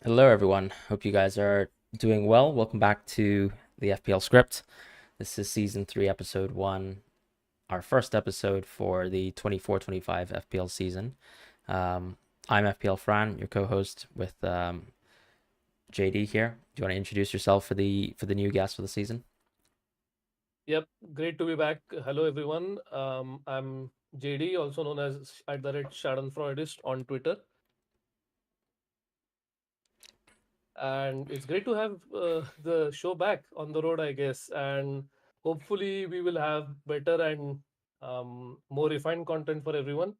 Hello, everyone. Hope you guys are doing well. Welcome back to the FPL Script. This is season 3, episode 1, our first episode for the 24-25 FPL season. I'm FPL Fran, your co-host with JD here. Do you want to introduce yourself for the new guest for the season? Yep, great to be back. Hello, everyone. I'm JD, also known as at the red Schadenfreudist on Twitter, and it's great to have the show back on the road, I guess. And hopefully, we will have better and more refined content for everyone.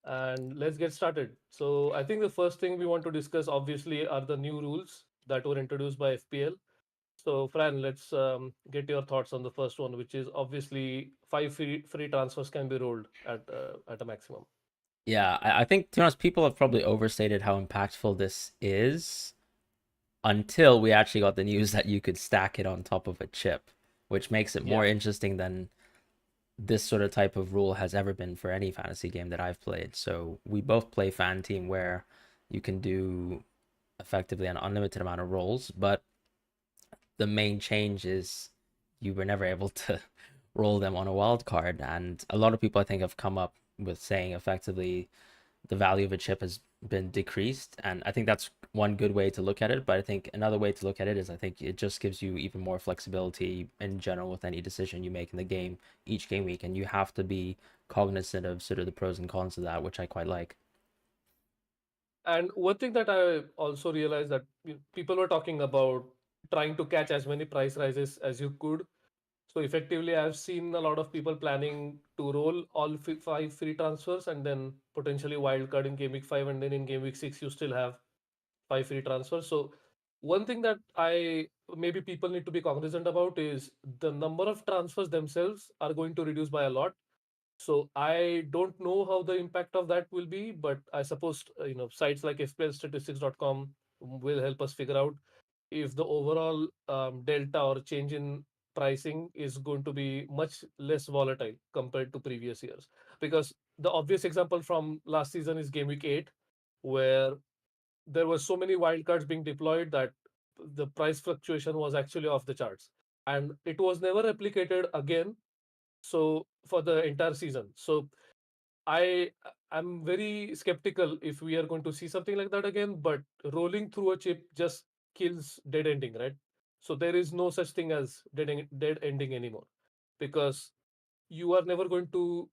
And let's get started. So, I think the first thing we want to discuss, obviously, are the new rules that were introduced by FPL. So, Fran, let's get your thoughts on the first one, which is obviously five free transfers can be rolled at a maximum. Yeah, I think to be honest, people have probably overstated how impactful this is until we actually got the news that you could stack it on top of a chip, which makes it Yeah, more interesting than this sort of type of rule has ever been for any fantasy game that I've played. So we both play fan team where you can do effectively an unlimited amount of roles, but the main change is you were never able to roll them on a wild card. And a lot of people I think have come up with saying effectively the value of a chip has been decreased. And I think that's one good way to look at it. But I think another way to look at it is I think it just gives you even more flexibility in general with any decision you make in the game each game week. And you have to be cognizant of sort of the pros and cons of that, which I quite like. and one thing that I also realized that people were talking about trying to catch as many price rises as you could. So effectively, I've seen a lot of people planning to roll all five free transfers and then potentially wildcard in game week 5, and then in game week 6 you still have five free transfers. So one thing that I maybe people need to be cognizant about is the number of transfers themselves are going to reduce by a lot. So I don't know how the impact of that will be, but I suppose sites like fplstatistics.com will help us figure out if the overall delta or change in pricing is going to be much less volatile compared to previous years. Because the obvious example from last season is game week 8, where there were so many wildcards being deployed that the price fluctuation was actually off the charts. And it was never replicated again. So for the entire season. So I am very skeptical if we are going to see something like that again, but rolling through a chip just kills dead ending, right? So there is no such thing as dead ending anymore because you are never going to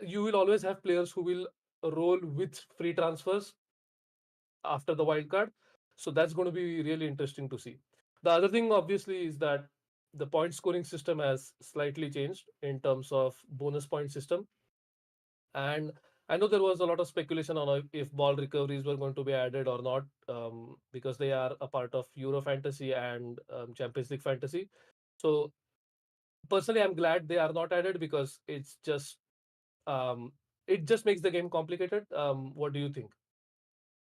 you will always have players who will roll with free transfers after the wild card. So that's going to be really interesting to see. The other thing, obviously, is that the point scoring system has slightly changed in terms of bonus point system. And I know there was a lot of speculation on if ball recoveries were going to be added or not, because they are a part of Euro Fantasy and Champions League Fantasy. So personally, I'm glad they are not added because um, it just makes the game complicated. What do you think?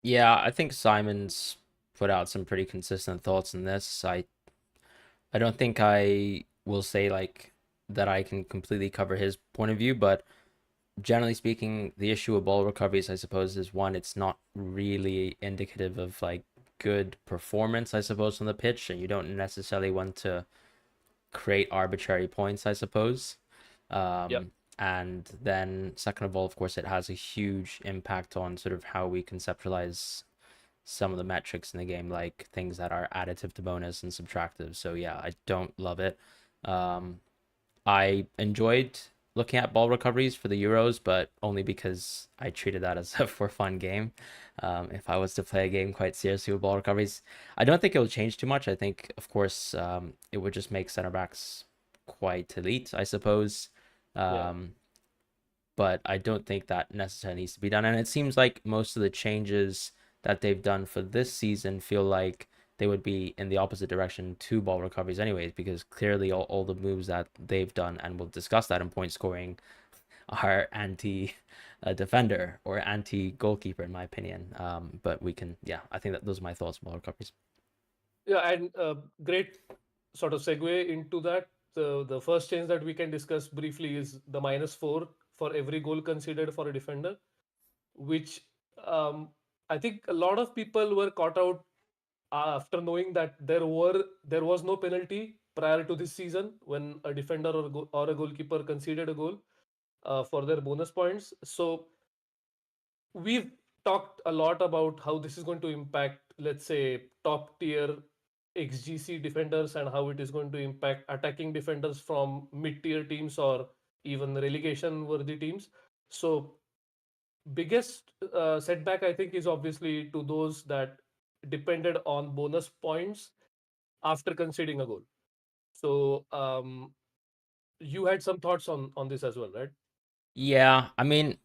Yeah, I think Simon's put out some pretty consistent thoughts on this. I don't think I will say like that I can completely cover his point of view, but generally speaking, the issue with ball recoveries, I suppose, is one, it's not really indicative of like good performance, I suppose, on the pitch, and you don't necessarily want to create arbitrary points, I suppose. Yeah. And then, second of all, of course, it has a huge impact on sort of how we conceptualize some of the metrics in the game, like things that are additive to bonus and subtractive. So yeah, I don't love it. Um, I enjoyed looking at ball recoveries for the Euros, but only because I treated that as a for fun game. If I was to play a game quite seriously with ball recoveries, I don't think it will change too much. I think, of course, it would just make center backs quite elite, I suppose. Yeah. Um, but I don't think that necessarily needs to be done. And it seems like most of the changes that they've done for this season feel like they would be in the opposite direction to ball recoveries, anyways, because clearly all the moves that they've done, and we'll discuss that in point scoring, are anti defender or anti goalkeeper, in my opinion. But we can, yeah, I think that those are my thoughts on ball recoveries. Yeah, and great sort of segue into that. The first change that we can discuss briefly is the -4 for every goal considered for a defender, which um, I think a lot of people were caught out after knowing that there was no penalty prior to this season when a defender or a goalkeeper conceded a goal for their bonus points. So we've talked a lot about how this is going to impact, let's say, top tier XGC defenders and how it is going to impact attacking defenders from mid tier teams or even relegation worthy teams. So biggest setback I think is obviously to those that depended on bonus points after conceding a goal. So you had some thoughts on this as well, right? Yeah, I mean,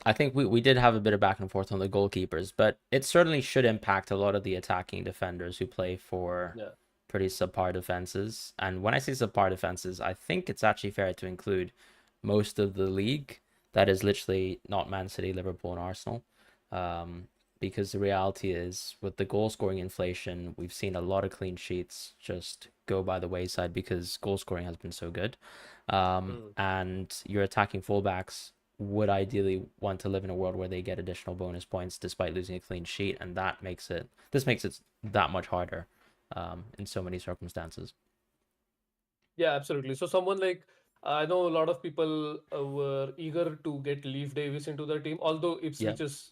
I think we did have a bit of back and forth on the goalkeepers, but it certainly should impact a lot of the attacking defenders who play for Yeah. pretty subpar defenses. And when I say subpar defenses, I think it's actually fair to include most of the league. That is literally not Man City, Liverpool, and Arsenal. Um, because the reality is, with the goal scoring inflation, we've seen a lot of clean sheets just go by the wayside because goal scoring has been so good. Mm. And your attacking fullbacks would ideally want to live in a world where they get additional bonus points despite losing a clean sheet, and this makes it that much harder in so many circumstances. Yeah, absolutely. So someone like I know a lot of people were eager to get Leaf Davis into their team, although Yeah. Ipswich's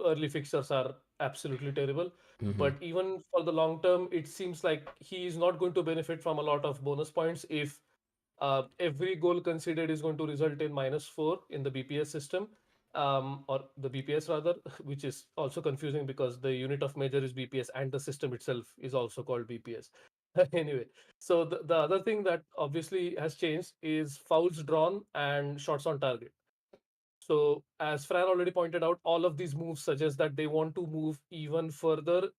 early fixtures are absolutely terrible. Mm-hmm. But even for the long term, it seems like he is not going to benefit from a lot of bonus points if every goal conceded is going to result in -4 in the BPS system, or the BPS rather, which is also confusing because the unit of measure is BPS and the system itself is also called BPS. Anyway, so the other thing that obviously has changed is fouls drawn and shots on target. So, as Fran already pointed out, all of these moves suggest that they want to move even further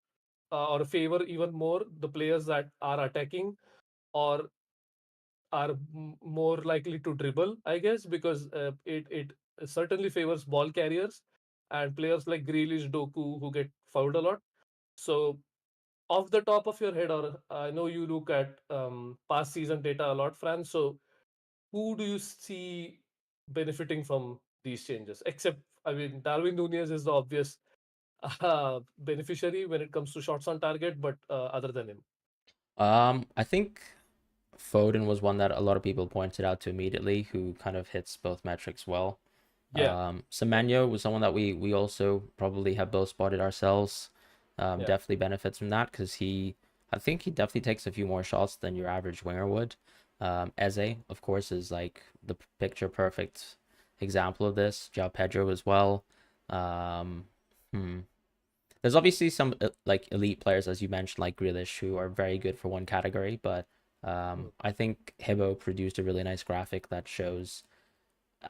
or favor even more the players that are attacking or are more likely to dribble, I guess, because it certainly favors ball carriers and players like Grealish, Doku, who get fouled a lot. So, off the top of your head, or I know you look at past season data a lot, Fran. So, who do you see benefiting from these changes? Except, I mean, Darwin Nunez is the obvious beneficiary when it comes to shots on target, but other than him, I think Foden was one that a lot of people pointed out to immediately, who kind of hits both metrics well. yeah, yeah, Semenyo was someone that we also probably have both spotted ourselves. yeah. Definitely benefits from that because I think he definitely takes a few more shots than your average winger would. Eze, of course, is like the picture perfect example of this. João Pedro as well. Um, hmm. There's obviously some like elite players, as you mentioned, like Grealish, who are very good for one category, but Mm. I think Hibbo produced a really nice graphic that shows.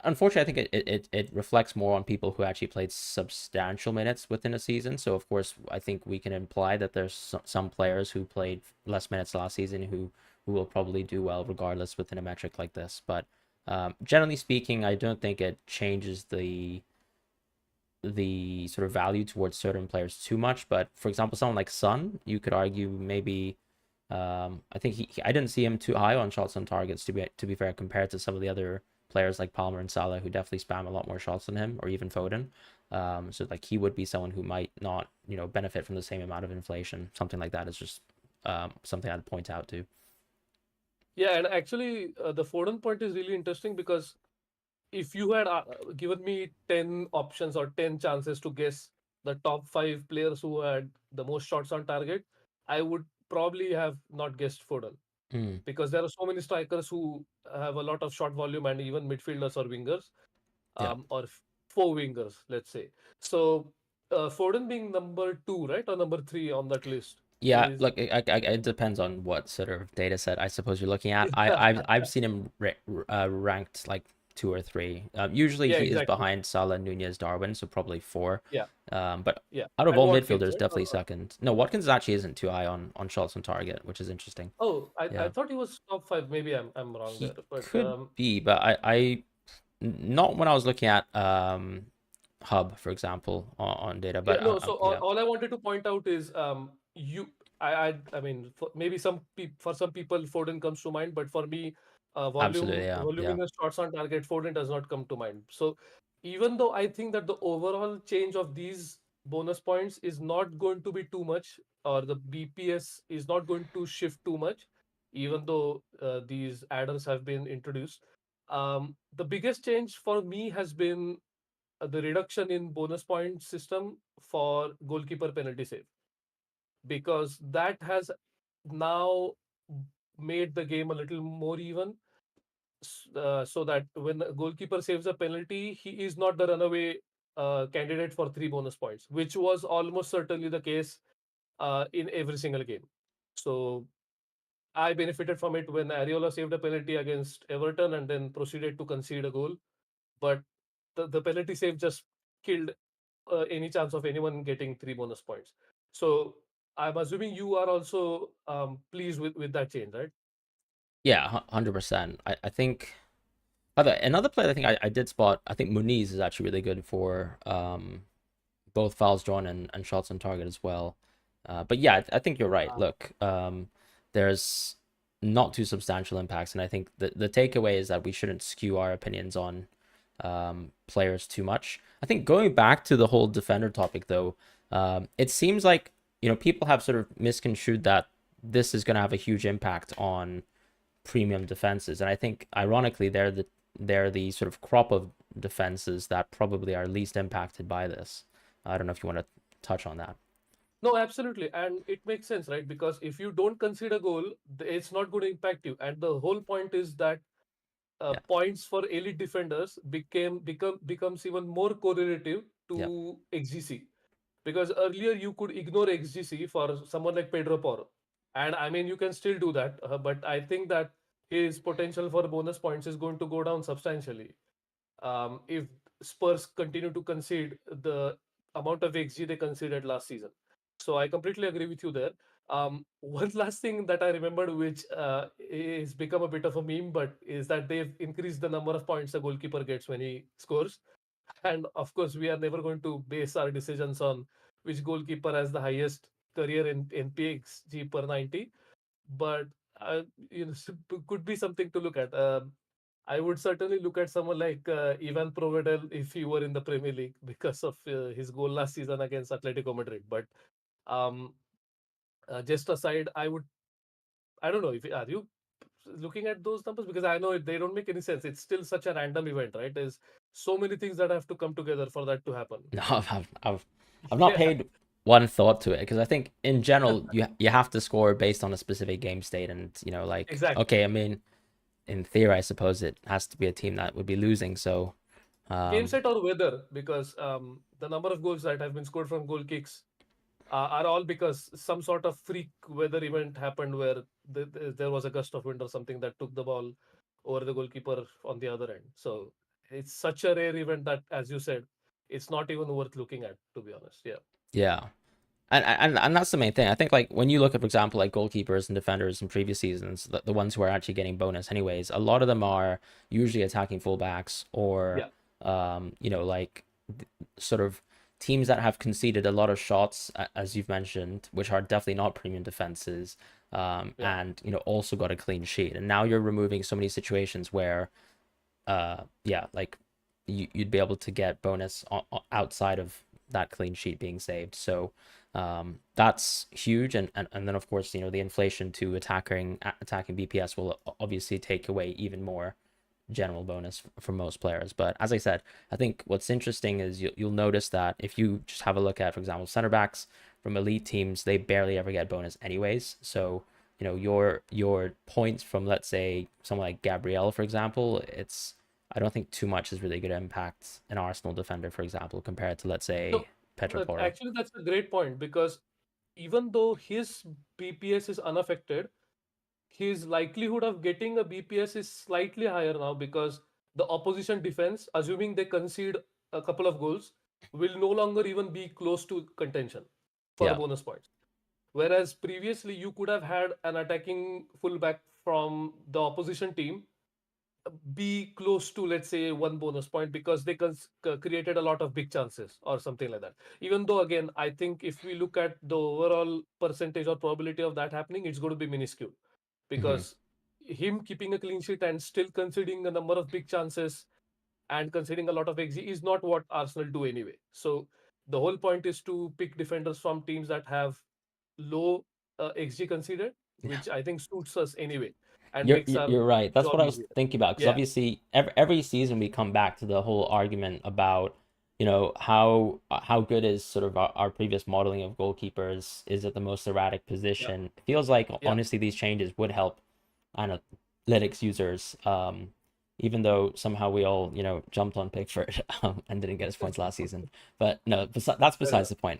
Unfortunately, I think it reflects more on people who actually played substantial minutes within a season. So, of course, I think we can imply that there's some players who played less minutes last season who will probably do well regardless within a metric like this. But generally speaking, I don't think it changes the sort of value towards certain players too much. But for example, someone like Sun, you could argue maybe I think I didn't see him too high on shots on targets to be fair compared to some of the other players like Palmer and Salah who definitely spam a lot more shots than him or even Foden. So like he would be someone who might not benefit from the same amount of inflation. Something like that is just something I'd point out to. Yeah, and actually, the Foden point is really interesting because if you had given me 10 options or 10 chances to guess the top five players who had the most shots on target, I would probably have not guessed Foden Mm, because there are so many strikers who have a lot of shot volume and even midfielders or wingers, yeah. or four wingers, let's say. So, Foden being number two, right, or number three on that list Yeah, is. look, it depends on what sort of data set I suppose you're looking at. I've seen him ranked like two or three. Usually Yeah, he is exactly. behind Salah, Nunez, Darwin, so probably four. Yeah, But yeah. out of And all Watkins, midfielders, right? definitely second. No, Watkins actually isn't too high on shots on target, which is interesting. Oh, I Yeah, thought he was top five. Maybe I'm wrong he there, but could be, but not when I was looking at Hub, for example, on data. yeah, But no. So yeah, all I wanted to point out is you I mean maybe for some people Foden comes to mind, but for me, absolutely, yeah, yeah. voluminous shots on target Foden does not come to mind. So even though I think that the overall change of these bonus points is not going to be too much, or the BPS is not going to shift too much, even though these adders have been introduced. The biggest change for me has been the reduction in bonus point system for goalkeeper penalty save, because that has now made the game a little more even, so that when the goalkeeper saves a penalty, he is not the runaway candidate for 3 bonus points, which was almost certainly the case in every single game. So I benefited from it when Areola saved a penalty against Everton and then proceeded to concede a goal. But the penalty save just killed any chance of anyone getting 3 bonus points. So I'm assuming you are also pleased with that change, right? Yeah, 100%. I think. By the way, another player I think I did spot. I think Muniz is actually really good for both fouls drawn and shots on target as well. But yeah, I think you're right. Look, there's not too substantial impacts, and I think the takeaway is that we shouldn't skew our opinions on players too much. I think going back to the whole defender topic, though, it seems like people have sort of misconstrued that this is going to have a huge impact on premium defenses, and I think ironically they're the sort of crop of defenses that probably are least impacted by this. I don't know if you want to touch on that. No, absolutely. And it makes sense, right? Because if you don't concede a goal, it's not going to impact you. And the whole point is that Yeah, points for elite defenders becomes even more correlative yeah, to XGC. Because earlier you could ignore XGC for someone like Pedro Porro. And I mean, you can still do that. But I think that his potential for bonus points is going to go down substantially if Spurs continue to concede the amount of XG they conceded last season. So I completely agree with you there. One last thing that I remembered, which is become a bit of a meme, but is that they've increased the number of points a goalkeeper gets when he scores. And of course, we are never going to base our decisions on which goalkeeper has the highest career in npxG per 90, but uh, could be something to look at. I would certainly look at someone like Ivan Provedel if he were in the Premier League because of his goal last season against Atletico Madrid. But um, just aside, I don't know if are you looking at those numbers, because I know they don't make any sense. It's still such a random event, right? There's so many things that have to come together for that to happen. no, I've not Yeah, paid one thought to it because I think in general you have to score based on a specific game state, and like, exactly. okay, I mean, in theory I suppose it has to be a team that would be losing, so Game um set or weather, because the number of goals that have been scored from goal kicks are all because some sort of freak weather event happened where there was a gust of wind or something that took the ball over the goalkeeper on the other end. So it's such a rare event that, as you said, it's not even worth looking at, to be honest. Yeah. yeah. And that's the main thing. I think like when you look at, for example, like goalkeepers and defenders in previous seasons, the ones who are actually getting bonus anyways, a lot of them are usually attacking fullbacks or Yeah. like sort of teams that have conceded a lot of shots, as you've mentioned, which are definitely not premium defenses, Yeah. and also got a clean sheet. And now you're removing so many situations where yeah, like you'd be able to get bonus outside of that clean sheet being saved. So that's huge, and then of course the inflation to attacking BPS will obviously take away even more general bonus for most players. But as I said, I think what's interesting is you'll notice that if you just have a look at, for example, center backs from elite teams, they barely ever get bonus anyways. So your points from, let's say, someone like Gabriel, for example, I don't think too much is really good impact an Arsenal defender, for example, compared to, let's say, So Pedro Porro. actually, that's a great point, because even though his BPS is unaffected, his likelihood of getting a BPS is slightly higher now, because the opposition defense, assuming they concede a couple of goals, will no longer even be close to contention for Yeah. bonus points. Whereas previously, you could have had an attacking fullback from the opposition team be close to, let's say, 1 bonus point, because they created a lot of big chances or something like that. Even though, again, I think if we look at the overall percentage or probability of that happening, it's going to be minuscule, Hmm. because him keeping a clean sheet and still conceding a number of big chances and conceding a lot of XG is not what Arsenal do anyway. So the whole point is to pick defenders from teams that have low XG conceded, which I think suits us anyway and You're makes our you're right. That's what job I was easier. thinking about because Yeah, obviously every season we come back to the whole argument about how good is sort of our previous modeling of goalkeepers? Is it the most erratic yeah, position? It feels like yeah. honestly these changes would help analytics users. Even though somehow we all jumped on Pickford and didn't get his points last season, but no, that's Fair besides enough. the point.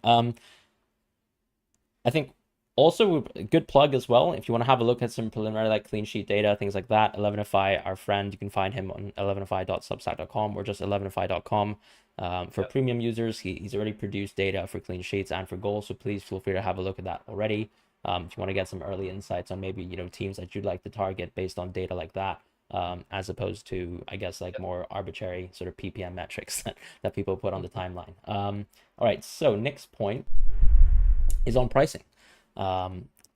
I think also a good plug as well. If you want to have a look at some preliminary like clean sheet data, things like that, Elevenify, our friend, you can find him on elevenify.substack.com or just elevenify.com. For Yeah, premium users, he's already produced data for clean sheets and for goals, so please feel free to have a look at that already. If you want to get some early insights on maybe teams that you'd like to target based on data like that, as opposed to I guess like yeah. more arbitrary sort of PPM metrics that people put on the timeline. All right, so next point is on pricing.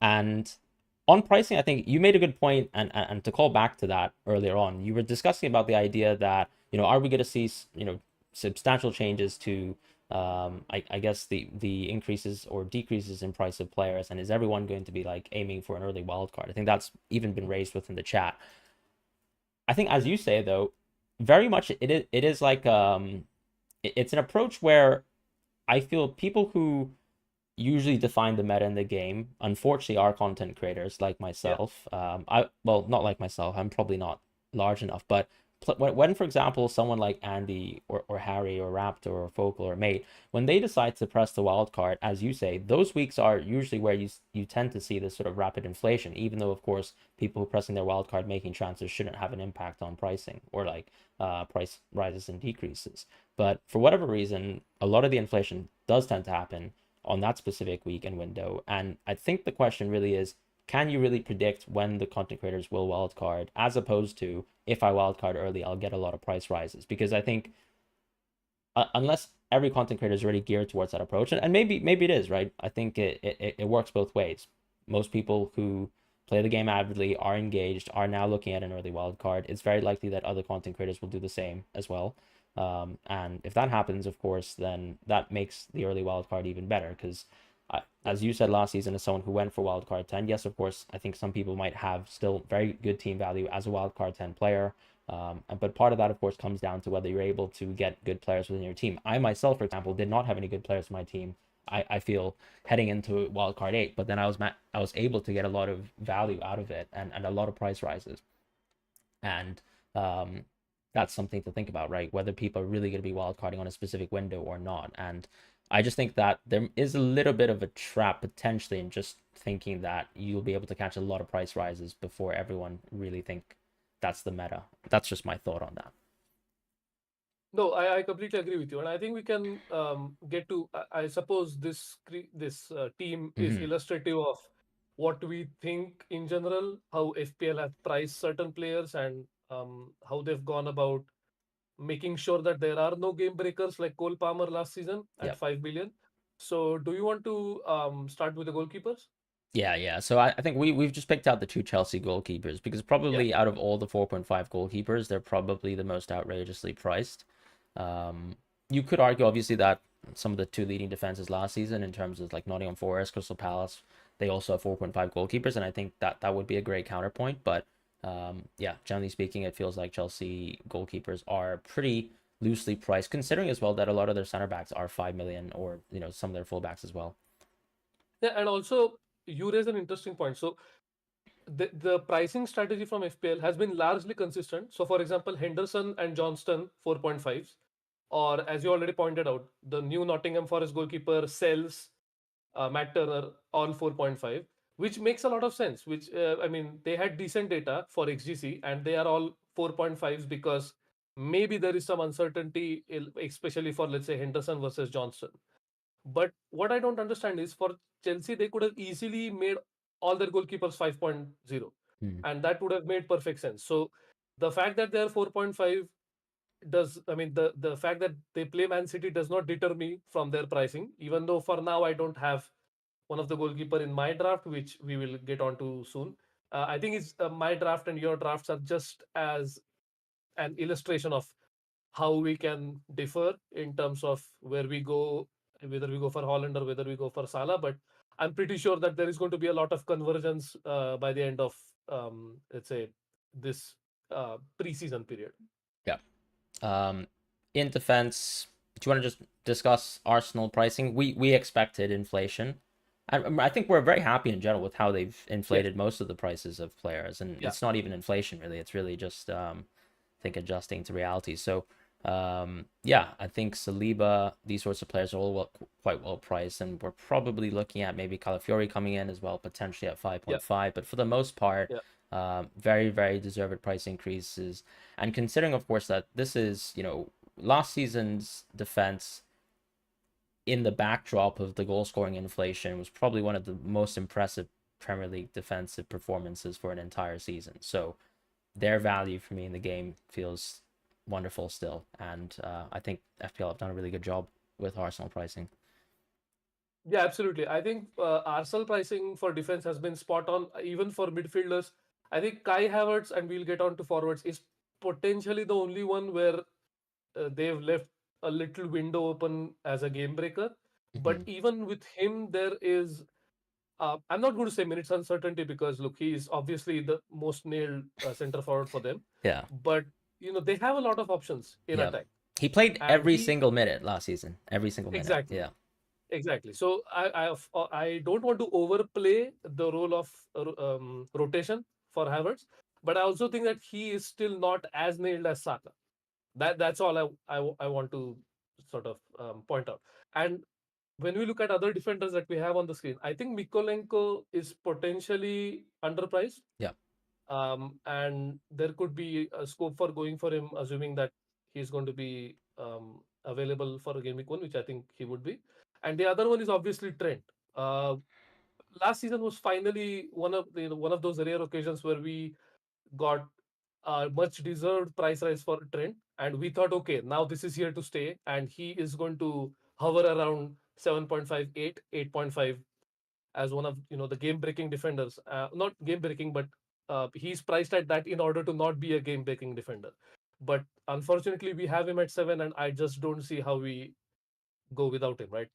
And on pricing, I think you made a good point, and to call back to that earlier on, you were discussing about the idea that are we going to see substantial changes to I guess the increases or decreases in price of players, and is everyone going to be like aiming for an early wild card? I think that's even been raised within the chat. I think, as you say though, very much it is like it's an approach where I feel people who usually define the meta in the game, unfortunately, are content creators like Yeah. myself. Well, not like myself. I'm probably not large enough, but when for example, someone like Andy or Harry or Raptor or Focal or Mate, when they decide to press the wild card, as you say, those weeks are usually where you tend to see this sort of rapid inflation. Even though, of course, people who are pressing their wild card making transfers shouldn't have an impact on pricing or like price rises and decreases. But for whatever reason, a lot of the inflation does tend to happen on that specific week and window. And I think the question really is, can you really predict when the content creators will wildcard, as opposed to if I wildcard early, I'll get a lot of price rises? Because I think unless every content creator is already geared towards that approach, and maybe it is, right? I think it works both ways. Most people who play the game avidly are engaged, are now looking at an early wild card. It's very likely that other content creators will do the same as well. And if that happens, of course, then that makes the early wild card even better because, Yeah. as you said last season, as someone who went for wildcard 10, yes, of course, I think some people might have still very good team value as a wildcard 10 player. But part of that, of course, comes down to whether you're able to get good players within your team. I myself, for example, did not have any good players in my team. I feel heading into wildcard 8, but then I was able to get a lot of value out of it and a lot of price rises. And um, that's something to think about, right? Whether people are really going to be wildcarding on a specific window or not. And I just think that there is a little bit of a trap potentially in just thinking that you'll be able to catch a lot of price rises before everyone really think that's the meta. That's just my thought on that. No, I completely agree with you, and I think we can get to. I suppose this team is Mm-hmm. illustrative of what we think in general, how FPL have priced certain players, and how they've gone about making sure that there are no game breakers like Cole Palmer last season at Yeah. 5 billion. So, do you want to start with the goalkeepers? Yeah. So I think we've just picked out the two Chelsea goalkeepers because Yeah, probably out of all the 4.5 goalkeepers, they're probably the most outrageously priced. You could argue, obviously, that some of the two leading defenses last season, in terms of like Nottingham Forest, Crystal Palace, they also have 4.5 goalkeepers, and I think that would be a great counterpoint. But yeah, generally speaking, it feels like Chelsea goalkeepers are pretty loosely priced, considering as well that a lot of their center backs are 5 million, or some of their fullbacks as well. yeah, and also you raise an interesting point. So, the pricing strategy from FPL has been largely consistent. So, for example, Henderson and Johnston 4.5s, or as you already pointed out, the new Nottingham Forest goalkeeper Sells, Matt Turner, all 4.5, which makes a lot of sense. Which I mean, they had decent data for XGC, and they are all 4.5s because maybe there is some uncertainty, especially for let's say Henderson versus Johnston. But what I don't understand is for Chelsea, they could have easily made all their goalkeepers 5.0, Hmm. and that would have made perfect sense. So the fact that they're 4.5 does, I mean, the fact that they play Man City does not deter me from their pricing, even though for now I don't have one of the goalkeeper in my draft, which we will get onto soon. I think it's my draft and your drafts are just as an illustration of how we can differ in terms of where we go whether we go for Holland or whether we go for Salah. But I'm pretty sure that there is going to be a lot of convergence by the end of let's say this preseason period. Yeah. Um, in defense, do you want to just discuss Arsenal pricing? We expected inflation. I think we're very happy in general with how they've Yes. inflated most of the prices of players, and Yeah. it's not even inflation really. It's really just I think adjusting to reality. So yeah, I think Saliba, these sorts of players are all quite well priced, and we're probably looking at maybe Calafiori coming in as well, potentially at Yeah. 5.5. But for the most part, Yeah. very deserved price increases. And considering, of course, that this is last season's defense in the backdrop of the goal scoring inflation was probably one of the most impressive Premier League defensive performances for an entire season. So their value for me in the game feels wonderful still, and I think FPL have done a really good job with Arsenal pricing. Yeah, absolutely. I think Arsenal pricing for defense has been spot on, even for midfielders. I think Kai Havertz, and we'll get on to forwards, is potentially the only one where they've left a little window open as a game breaker. But Mm-hmm. even with him, there is, I'm not going to say minutes uncertainty because, look, he is obviously the most nailed center forward for them. Yeah, But, they have a lot of options in yeah. attack. He played And every he, single minute last season. Every single minute. exactly. Yeah, Exactly. So I don't want to overplay the role of rotation for Havertz, but I also think that he is still not as nailed as Saka. That's all I want to sort of point out. And when we look at other defenders that we have on the screen, I think Mikolenko is potentially underpriced, yeah. and there could be a scope for going for him, assuming that he's going to be available for a game week one, which I think he would be. And the other one is obviously Trent. Uh, Last season was finally one of those rare occasions where we got a much deserved price rise for Trent, and we thought, okay, now this is here to stay, and he is going to hover around 7.58, 8.5 as one of the game breaking defenders. Not game breaking, but he's priced at that in order to not be a game breaking defender. But unfortunately, we have him at 7, and I just don't see how we go without him. Right?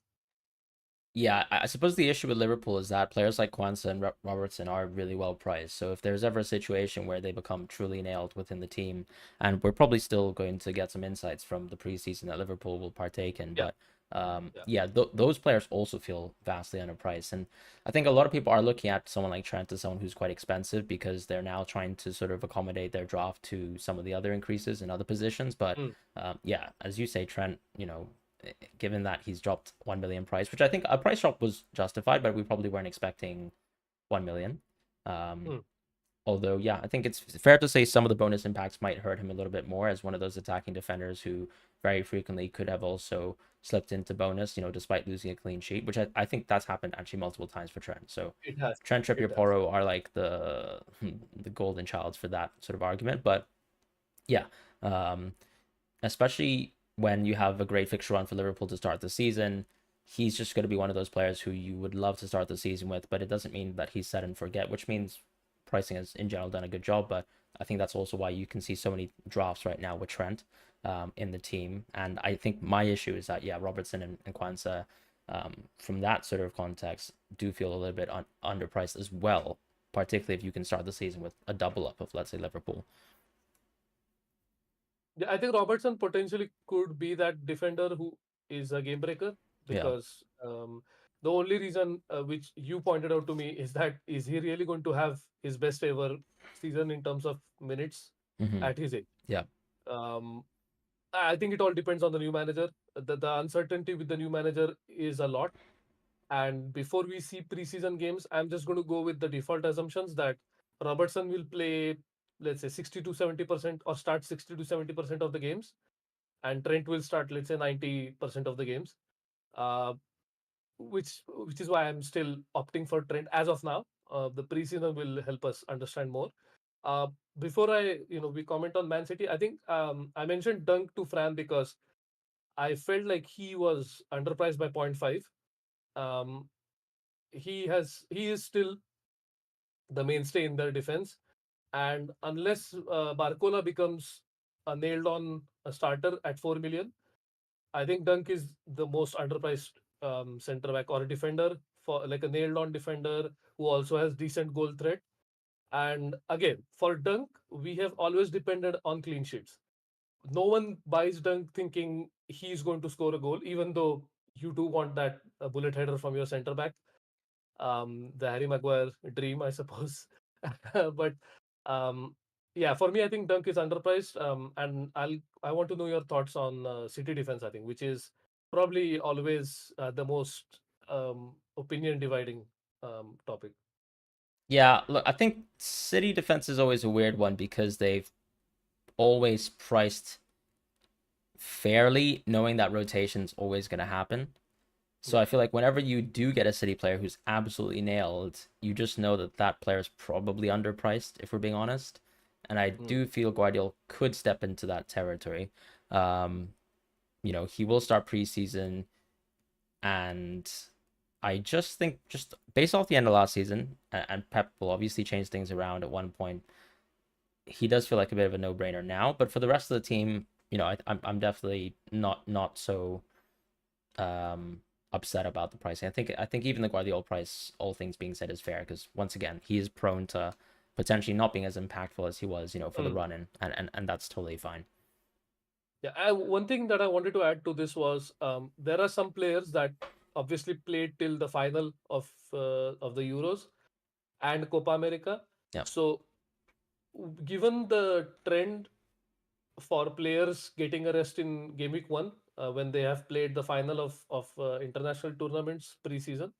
Yeah, I suppose the issue with Liverpool is that players like Kwanzaa and Robertson are really well priced. So if there's ever a situation where they become truly nailed within the team, and we're probably still going to get some insights from the preseason that Liverpool will partake in, Yeah, but yeah. yeah, those players also feel vastly underpriced. And I think a lot of people are looking at someone like Trent as someone who's quite expensive because they're now trying to sort of accommodate their draft to some of the other increases in other positions. But Mm, yeah, as you say, Trent, given that he's dropped 1 million price, which I think a price drop was justified, but we probably weren't expecting 1 million. Um, mm. Although, yeah, I think it's fair to say some of the bonus impacts might hurt him a little bit more as one of those attacking defenders who very frequently could have also slipped into bonus, despite losing a clean sheet, which I think that's happened actually multiple times for Trent. So It has. Trent, Trippier, It has. Porro are like the golden childs for that sort of argument. But yeah, um, especially when you have a great fixture run for Liverpool to start the season. He's just going to be one of those players who you would love to start the season with, but it doesn't mean that he's set and forget, which means pricing has in general done a good job. But I think that's also why you can see so many drafts right now with Trent in the team. And I think my issue is that, yeah, Robertson and Kwanzaa, from that sort of context, do feel a little bit underpriced as well, particularly if you can start the season with a double up of, let's say, Liverpool. Yeah, I think Robertson potentially could be that defender who is a game breaker Yeah. because the only reason which you pointed out to me is that is he really going to have his best ever season in terms of minutes Mm-hmm. at his age? Yeah. Um, I think it all depends on the new manager. The uncertainty with the new manager is a lot. And before we see preseason games, I'm just going to go with the default assumptions that Robertson will play, let's say, 60 to 70% or start 60 to 70% of the games, and Trent will start, let's say, 90% of the games. Uh, which is why I'm still opting for Trent as of now. The preseason will help us understand more. Uh, Before we comment on Man City, I think I mentioned Dunk to Fran because I felt like he was underpriced by point 0.5. Um, he is still the mainstay in their defense, and unless Barcola becomes a nailed on a starter at 4 million, I think Dunk is the most underpriced center back or a defender, for like a nailed on defender who also has decent goal threat. And again, for Dunk, we have always depended on clean sheets. No one buys Dunk thinking he's going to score a goal, even though you do want that bullet header from your center back, the Harry Maguire dream, I suppose. But um, yeah, for me, I think Dunk is underpriced. And I want to know your thoughts on City defense. I think, which is probably always the most opinion dividing topic. Yeah, look, I think City defense is always a weird one because they've always priced fairly, knowing that rotation's always going to happen. So Yeah. I feel like whenever you do get a City player who's absolutely nailed, you just know that that player is probably underpriced, if we're being honest. And I Mm. do feel Guardiola could step into that territory. Um, he will start preseason, and I just think, just based off the end of last season, and Pep will obviously change things around at one point, he does feel like a bit of a no-brainer now. But for the rest of the team, I'm definitely not so upset about the pricing. I think even the Guardiola price, all things being said, is fair because once again, he is prone to potentially not being as impactful as he was, for the Mm. run in, and that's totally fine. Yeah, one thing that I wanted to add to this was there are some players that obviously played till the final of the Euros and Copa America. Yeah. So, given the trend for players getting a rest in Game Week 1 when they have played the final of international tournaments preseason,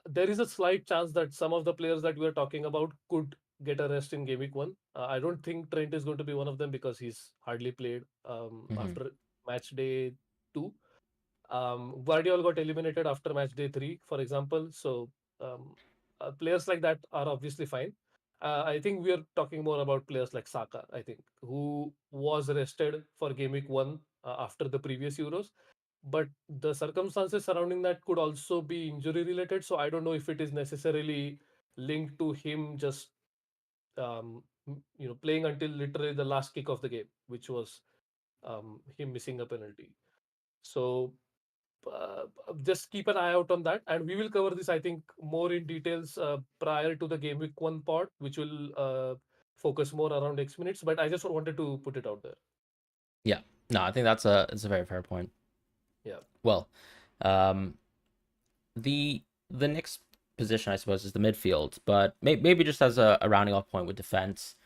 there is a slight chance that some of the players that we are talking about could get a rest in Game Week 1. I don't think Trent is going to be one of them because he's hardly played Mm-hmm. after match day 2. Guardiola got eliminated after match day 3, for example. So players like that are obviously fine. I think we are talking more about players like Saka, I think, who was rested for Game Week 1 after the previous Euros. But the circumstances surrounding that could also be injury related. So I don't know if it is necessarily linked to him just playing until literally the last kick of the game, which was him missing a penalty. So uh, just keep an eye out on that, and we will cover this, I think, more in details prior to the Game Week 1 pod, which will focus more around X minutes. But I just wanted to put it out there. Yeah. No, I think that's a very fair point. Yeah. Well, um, the next position I suppose is the midfield, but maybe just as a rounding off point with defense,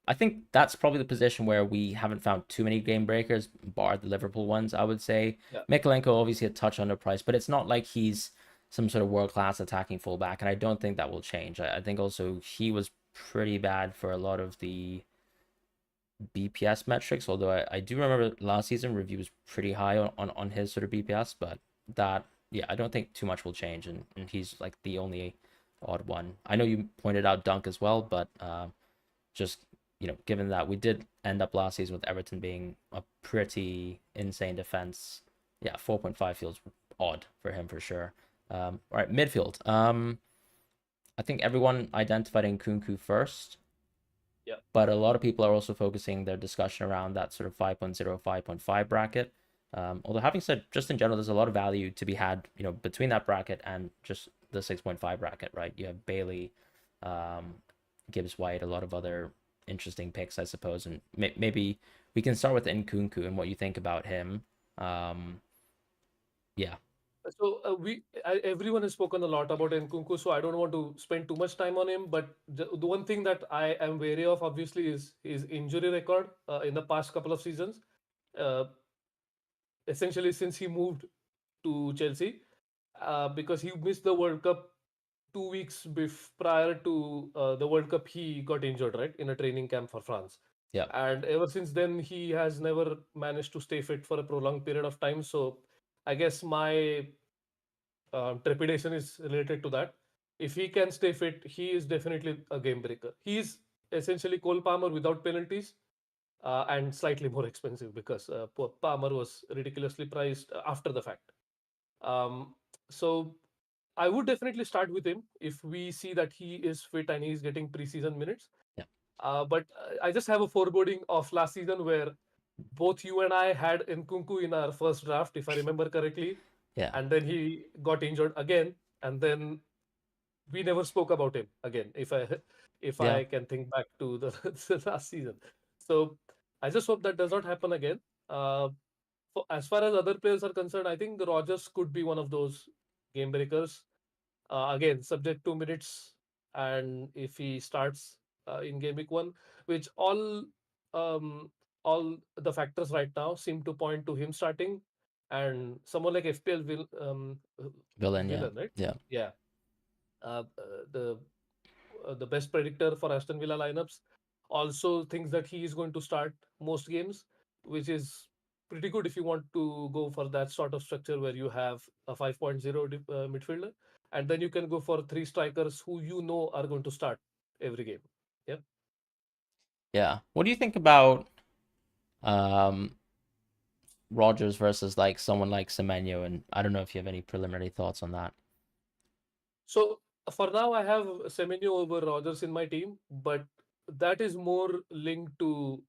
I think that's probably the position where we haven't found too many game breakers, bar the Liverpool ones. I would say Yeah. Mikalenko obviously a touch underpriced, but it's not like he's some sort of world class attacking fullback, and I don't think that will change. I think also he was pretty bad for a lot of the BPS metrics, although I do remember last season review was pretty high on his sort of BPS, but that, yeah, I don't think too much will change, and he's like the only odd one. I know you pointed out Dunk as well, but just given that we did end up last season with Everton being a pretty insane defense, yeah, 4.5 feels odd for him for sure. All right, midfield. I think everyone identified Nkunku first, Yeah. but a lot of people are also focusing their discussion around that sort of 5.0, 5.5 bracket. Although having said, just in general, there's a lot of value to be had, between that bracket and just the 6.5 bracket, right? You have Bailey, um, Gibbs White, a lot of other interesting picks, I suppose. And maybe we can start with Nkunku and what you think about him. Um, yeah, So everyone has spoken a lot about Nkunku, so I don't want to spend too much time on him. But the one thing that I am wary of, obviously, is his injury record in the past couple of seasons. Uh, Essentially, since he moved to Chelsea, because he missed the World Cup 2 weeks prior to the World Cup, he got injured, right, in a training camp for France. yeah, And ever since then, he has never managed to stay fit for a prolonged period of time. So I guess my trepidation is related to that. If he can stay fit, he is definitely a game breaker. He is essentially Cole Palmer without penalties and slightly more expensive because Palmer was ridiculously priced after the fact. So I would definitely start with him if we see that he is fit and he's getting preseason minutes. yeah. But I just have a foreboding of last season where both you and I had Nkunku in our first draft, if I remember correctly. Yeah. and then he got injured again, and then we never spoke about him again. If Yeah. I can think back to the, the last season, so I just hope that does not happen again. Uh, as far as other players are concerned, I think the Rogers could be one of those game breakers. Again, subject to minutes, and if he starts in game week 1, which um, all the factors right now seem to point to him starting, and someone like FPL Villain. Yeah. villain, right? Yeah. Yeah, uh, uh, the the best predictor for Aston Villa lineups, also thinks that he is going to start most games, which is pretty good if you want to go for that sort of structure where you have a 5.0 midfielder, and then you can go for three strikers who you know are going to start every game. Yeah. Yeah. What do you think about um Rogers versus like someone like Semenyo? And I don't know if you have any preliminary thoughts on that. So for now, I have Semenyo over Rogers in my team, but that is more linked to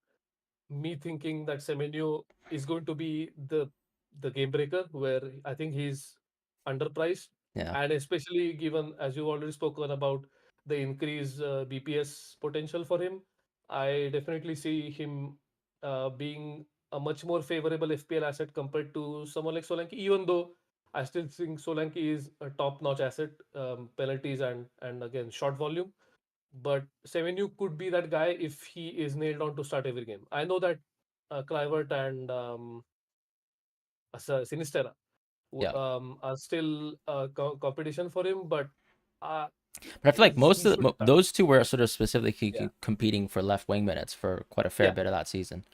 me thinking that Semenyo is going to be the game breaker, where I think he's underpriced, Yeah. and especially given, as you've already spoken about, the increased BPS potential for him, I definitely see him being a much more favorable FPL asset compared to someone like Solanke. Even though I still think Solanke is a top-notch asset, penalties and again short volume, but Semenyo could be that guy if he is nailed on to start every game. I know that Clivert and Sinistera Yeah. are still competition for him, but uh, But I feel like most he of should start. those two were sort of specifically Yeah, competing for left wing minutes for quite a fair yeah, bit of that season.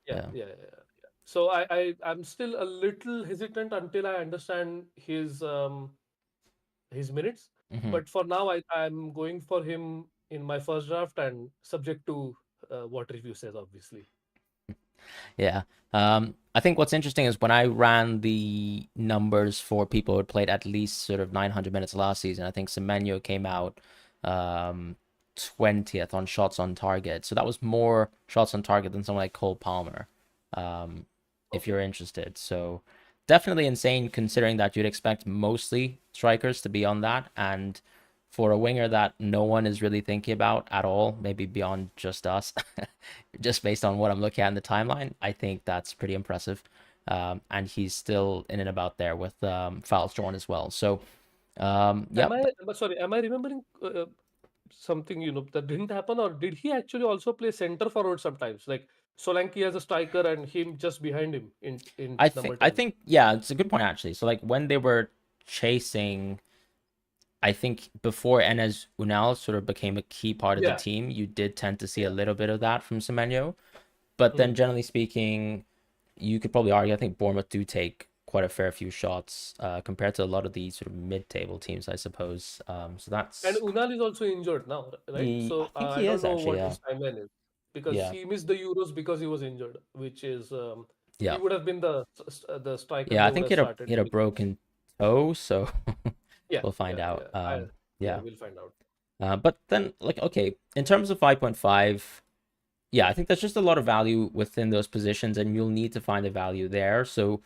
yeah, Yeah. yeah, yeah. Yeah. So I'm still a little hesitant until I understand his minutes. Hmm. But for now, I'm going for him in my first draft and subject to what review says, obviously. Yeah. I think what's interesting is when I ran the numbers for people who had played at least sort of 900 minutes last season, I think Semenyo came out um, 20th on shots on target. So that was more shots on target than someone like Cole Palmer, um, if Okay. you're interested. So definitely insane considering that you'd expect mostly strikers to be on that. And for a winger that no one is really thinking about at all, maybe beyond just us, just based on what I'm looking at in the timeline, I think that's pretty impressive. And he's still in and about there with fouls drawn as well. So, Am yep. I sorry? Am I remembering something that didn't happen, or did he actually also play center forward sometimes? Like Solanke as a striker and him just behind him in number I 10. think, yeah, it's a good point actually. So, like, when they were chasing, I think before Enes Unal sort of became a key part of the Yeah, team, you did tend to see a yeah. little bit of that from Semenyo. But then, Hmm. generally speaking, you could probably argue, I think Bournemouth do take quite a fair few shots compared to a lot of these sort of mid-table teams, I suppose. So And that's, Unal is also injured now, right? I So think I he don't is know actually, what yeah. his timeline is because Yeah. he missed the Euros because he was injured, which is he Yeah. would have been the striker Yeah, they I would think have he started had a every game. broken toe, so Yeah, we'll find yeah, out. yeah. Yeah, Yeah. we'll find out. But then, like, okay, in terms of 5.5, yeah, I think there's just a lot of value within those positions, and you'll need to find the value there. So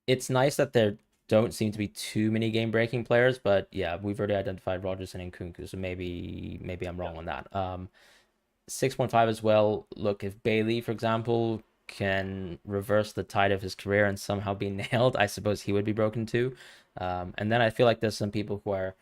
it's nice that there don't seem to be too many game breaking players, but yeah, we've already identified Rogerson and Kunku, so maybe I'm Yeah. wrong on that. 6.5 as well. Look, if Bailey, for example, can reverse the tide of his career and somehow be nailed, I suppose he would be broken too. And then I feel like there's some people who are,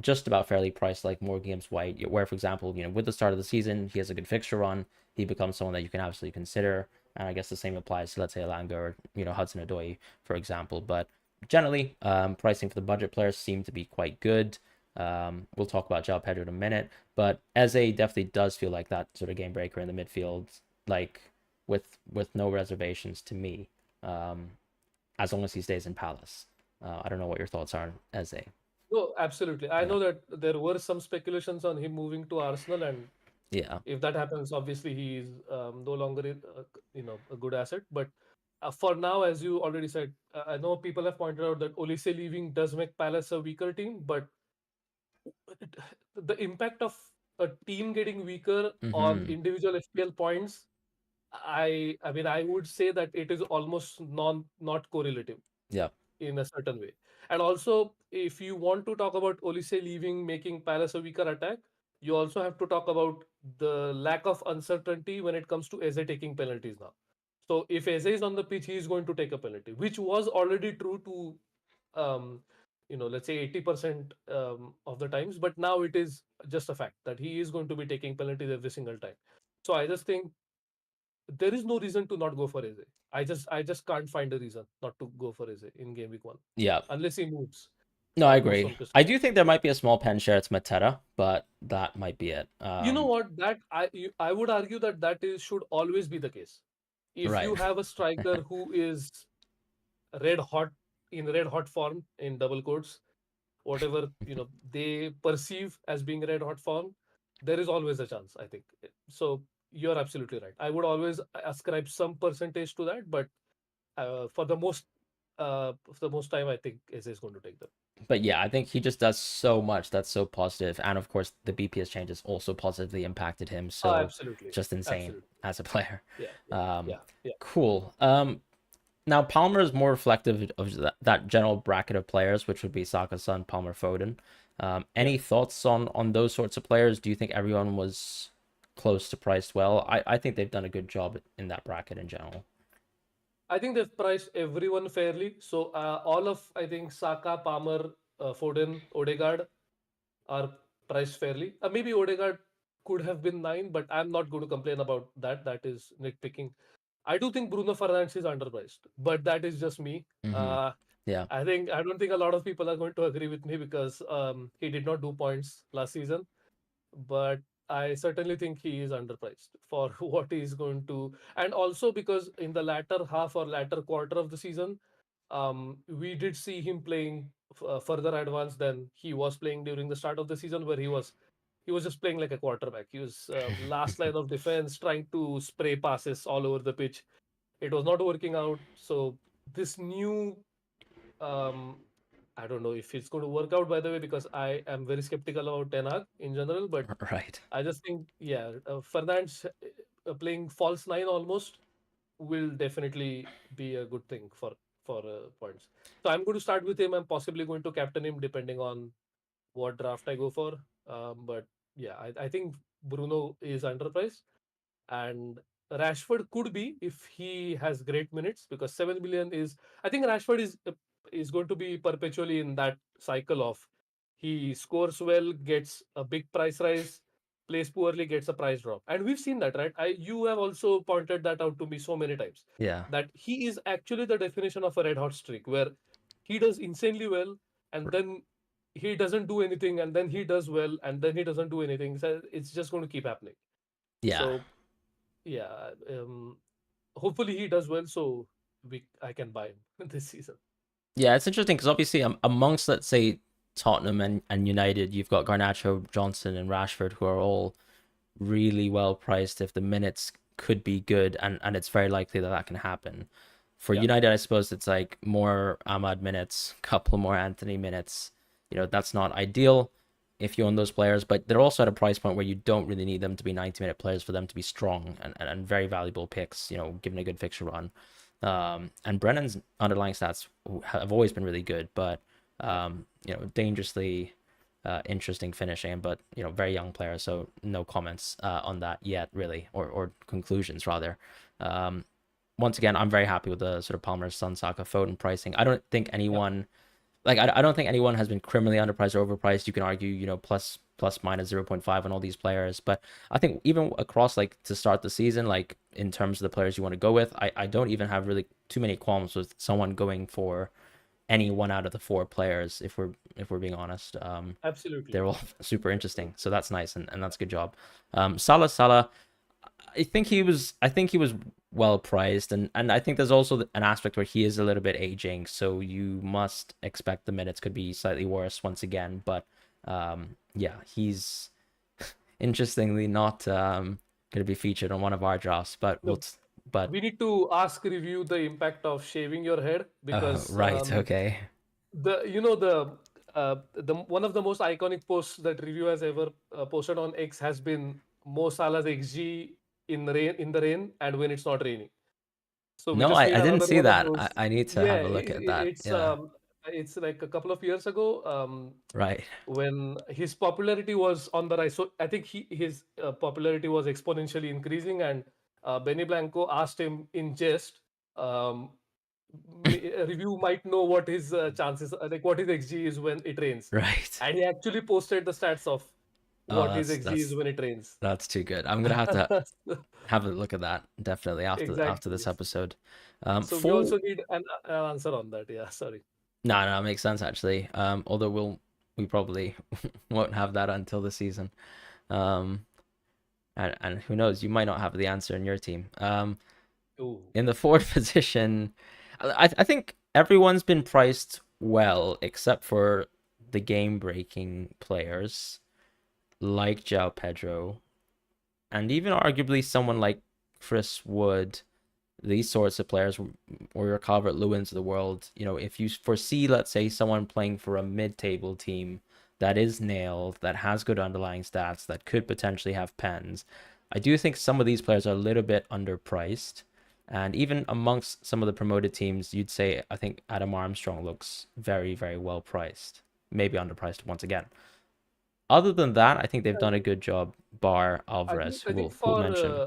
just about fairly priced, like Morgan Gibbs White, where, for example, with the start of the season, he has a good fixture run. He becomes someone that you can absolutely consider. And I guess the same applies to, let's say, Alanga or, Hudson Odoi, for example. But generally, pricing for the budget players seem to be quite good. We'll talk about João Pedro in a minute. But Eze definitely does feel like that sort of game breaker in the midfield, like with no reservations to me, um, as long as he stays in Palace. I don't know what your thoughts are on Eze. No, absolutely. I Yeah, know that there were some speculations on him moving to Arsenal, and yeah, if that happens, obviously he is no longer a good asset. But for now, as you already said, I know people have pointed out that Olise leaving does make Palace a weaker team, but it, the impact of a team getting weaker on mm-hmm. individual FPL points, I mean, I would say that it is almost not correlative. Yeah, in a certain way. And also, if you want to talk about Olise leaving, making Palace a weaker attack, you also have to talk about the lack of uncertainty when it comes to Eze taking penalties now. So if Eze is on the pitch, he is going to take a penalty, which was already true to, um, let's say 80% of the times, but now it is just a fact that he is going to be taking penalties every single time. So I just think there is no reason to not go for Eze. I just can't find a reason not to go for Eze in game week 1 Yeah. unless he moves No, I moves agree. from Crystal I Palace. do think there might be a small pen share to Mateta, but that might be it. You know what? I would argue that should always be the case. If you Right. have a striker who is red hot red hot form in double quotes, whatever they perceive as being red hot form, there is always a chance. I think so. You're absolutely right. I would always ascribe some percentage to that, but for the most time, I think Eze is going to take them. But yeah, I think he just does so much that's so positive, and of course the BPS changes also positively impacted him. So Absolutely, just insane absolutely. as a player. Yeah, yeah, Um, yeah, yeah. cool. Now Palmer is more reflective of that general bracket of players, which would be Saka, Son, Palmer, Foden. Yeah. Any thoughts on those sorts of players? Do you think everyone was close to priced well? I think they've done a good job in that bracket in general. I think they've priced everyone fairly. So all of I think Saka, Palmer, Foden, Odegaard are priced fairly. Maybe Odegaard could have been 9, but I'm not going to complain about that. That is nitpicking. I do think Bruno Fernandes is underpriced, but that is just me. Mm-hmm. Uh, Yeah. I don't think a lot of people are going to agree with me because he did not do points last season, but I certainly think he is underpriced for what he is going to, and also because in the latter half or latter quarter of the season, we did see him playing further advanced than he was playing during the start of the season, where he was just playing like a quarterback. He was last line of defense, trying to spray passes all over the pitch. It was not working out. So this new, um, I don't know if it's going to work out. By the way, because I am very skeptical about Ten Hag in general, but Right. I just think, yeah, Fernandes playing false nine almost will definitely be a good thing for points. So I'm going to start with him. I'm possibly going to captain him depending on what draft I go for. But yeah, I think Bruno is underpriced, and Rashford could be if he has great minutes because 7 million is. I think Rashford is going to be perpetually in that cycle of he scores well, gets a big price rise, plays poorly, gets a price drop, and we've seen that, right? You have also pointed that out to me so many times Yeah. that he is actually the definition of a red hot streak where he does insanely well and then he doesn't do anything and then he does well and then he doesn't do anything. So it's just going to keep happening. Yeah. So yeah, hopefully he does well so we I can buy him this season. Yeah, it's interesting because obviously amongst, let's say, Tottenham and United, you've got Garnacho, Johnson, and Rashford, who are all really well priced if the minutes could be good, and it's very likely that that can happen. For Yeah, United, I suppose it's like more Ahmad minutes, couple more Anthony minutes. That's not ideal if you own those players, but they're also at a price point where you don't really need them to be 90-minute players for them to be strong and very valuable picks, given a good fixture run. And Brennan's underlying stats have always been really good, but dangerously interesting finishing, but very young player, so no comments on that yet, really, or conclusions rather. Once again, I'm very happy with the sort of Palmer, Son, Saka, Foden pricing. I don't think yeah, anyone I don't think anyone has been criminally underpriced or overpriced. You can argue, plus minus 0.5 on all these players, but I think even across like to start the season, like in terms of the players you want to go with, I don't even have really too many qualms with someone going for any one out of the four players if we're being honest. absolutely. They're all super interesting, so that's nice and that's a good job. Salah, I think he was well priced, and I think there's also an aspect where he is a little bit aging, so you must expect the minutes could be slightly worse once again. But yeah, he's interestingly not going to be featured on one of our drafts, but So but we need to ask review the impact of shaving your head because right, okay, the one of the most iconic posts that review has ever posted on X has been Mo Salah's XG in the rain and when it's not raining. So we No, just need I didn't another see one of that. I, those. I need to Yeah, have a look at that. Yeah. it's like a couple of years ago. Right. When his popularity was on the rise. So I think his popularity was exponentially increasing, and Benny Blanco asked him in jest, um, a review might know what his chances, like what his XG is when it rains, Right. and he actually posted the stats of Oh, what his XG is when it rains. that's too good. I'm gonna have a look at that definitely after Exactly. this episode. So we Full also need an answer on that. Yeah, sorry. No, no, it makes sense actually. Although we probably won't have that until the season. Um, and who knows, you might not have the answer in your team. Ooh. In the forward position, I think everyone's been priced well except for the game breaking players like João Pedro and even arguably someone like Chris Wood, these sorts of players, or your Calvert Lewins of the world, if you foresee, let's say, someone playing for a mid-table team that is nailed, that has good underlying stats, that could potentially have pens, I do think some of these players are a little bit underpriced. And even amongst some of the promoted teams, you'd say I think Adam Armstrong looks very, very well priced. Maybe underpriced once again. Other than that, I think they've done a good job, bar Alvarez, who I think we'll for mention.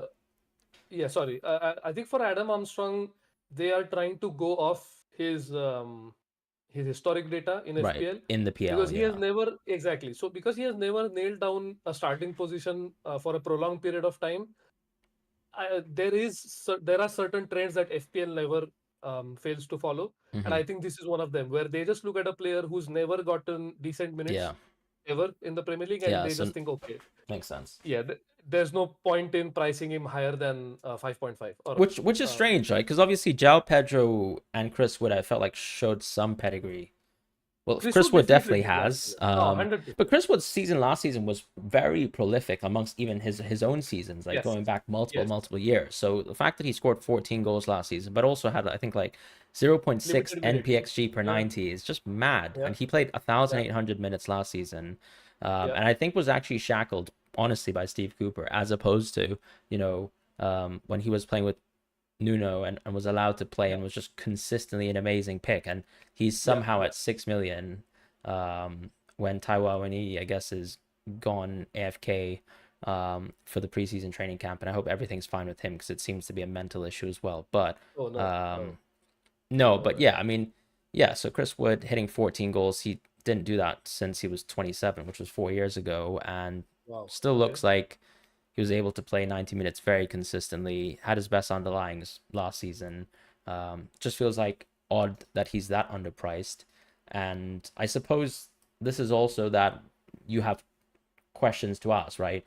yeah, sorry. I think for Adam Armstrong, they are trying to go off his historic data in Right. FPL In the PL, because he has yeah. never exactly so because he has never nailed down a starting position for a prolonged period of time. There are certain trends that FPL never fails to follow, and Hmm. I think this is one of them where they just look at a player who's never gotten decent minutes Yeah. ever in the Premier League, and Yeah. they So just think, okay, makes sense. yeah, there's no point in pricing him higher than 5.5 or Which is strange, right? Because obviously João Pedro and Chris Wood, I felt like showed some pedigree. Well, Chris Chris Wood Wood definitely definitely did last has. year. No, But 100%. Chris Wood's season last season was very prolific amongst even his own seasons, like Yes, going back multiple yes. multiple years. So the fact that he scored 14 goals last season, but also had I think like 0.6 Limited minutes. npxG per Yeah, 90 is just mad. yeah, And he played yeah, 1,800 minutes last season, yeah, and I think was actually shackled honestly by Steve Cooper as opposed to when he was playing with Nuno and was allowed to play yeah, and was just consistently an amazing pick. And he's yeah, somehow yeah. at 6 million when Taiwa Wani, I guess, is gone AFK for the preseason training camp. And I hope everything's fine with him because it seems to be a mental issue as well. But Oh no, um, no, no, no but mental. yeah, I mean, yeah, so Chris Wood hitting 14 goals, he didn't do that since he was 27, which was 4 years ago, and Wow. still Okay. looks like he was able to play 90 minutes very consistently, had his best underlyings last season. Just feels like odd that he's that underpriced. And I suppose this is also that you have questions to ask, right?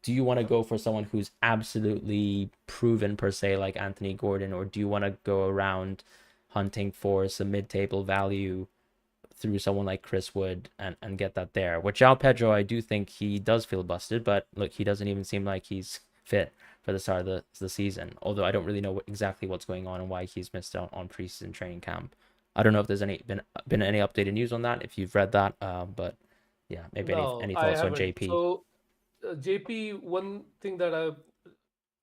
Do you want to Yeah. go for someone who's absolutely proven per se, like Anthony Gordon, or do you want to go around hunting for some mid-table value through someone like Chris Wood and get that there? With João Pedro, I do think he does feel busted, but look, he doesn't even seem like he's fit for the start of the season. Although I don't really know exactly what's going on and why he's missed out on preseason training camp. I don't know if there's been any updated news on that, if you've read that, but yeah, maybe No, any I thoughts on haven't. JP? So JP, one thing that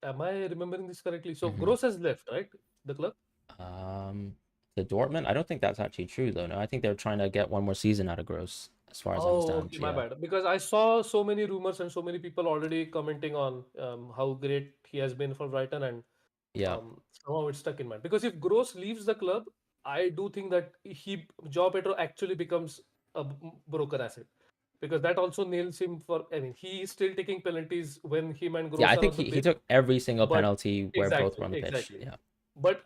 am I remembering this correctly? So Hmm. Gross has left, right? The club. Um, the Dortmund, I don't think that's actually true though. No, I think they're trying to get one more season out of Gross, as far as I Oh, understand. okay, my Yeah, bad. Because I saw so many rumors and so many people already commenting on how great he has been for Brighton, and yeah, somehow it's stuck in mind. Because if Gross leaves the club, I do think that Joao Pedro actually becomes a broken asset. Because that also nails him for. I mean, he is still taking penalties when him and yeah. I Gross are think on the he pitch. took every single But penalty where both were exactly, on the pitch. exactly. Yeah. But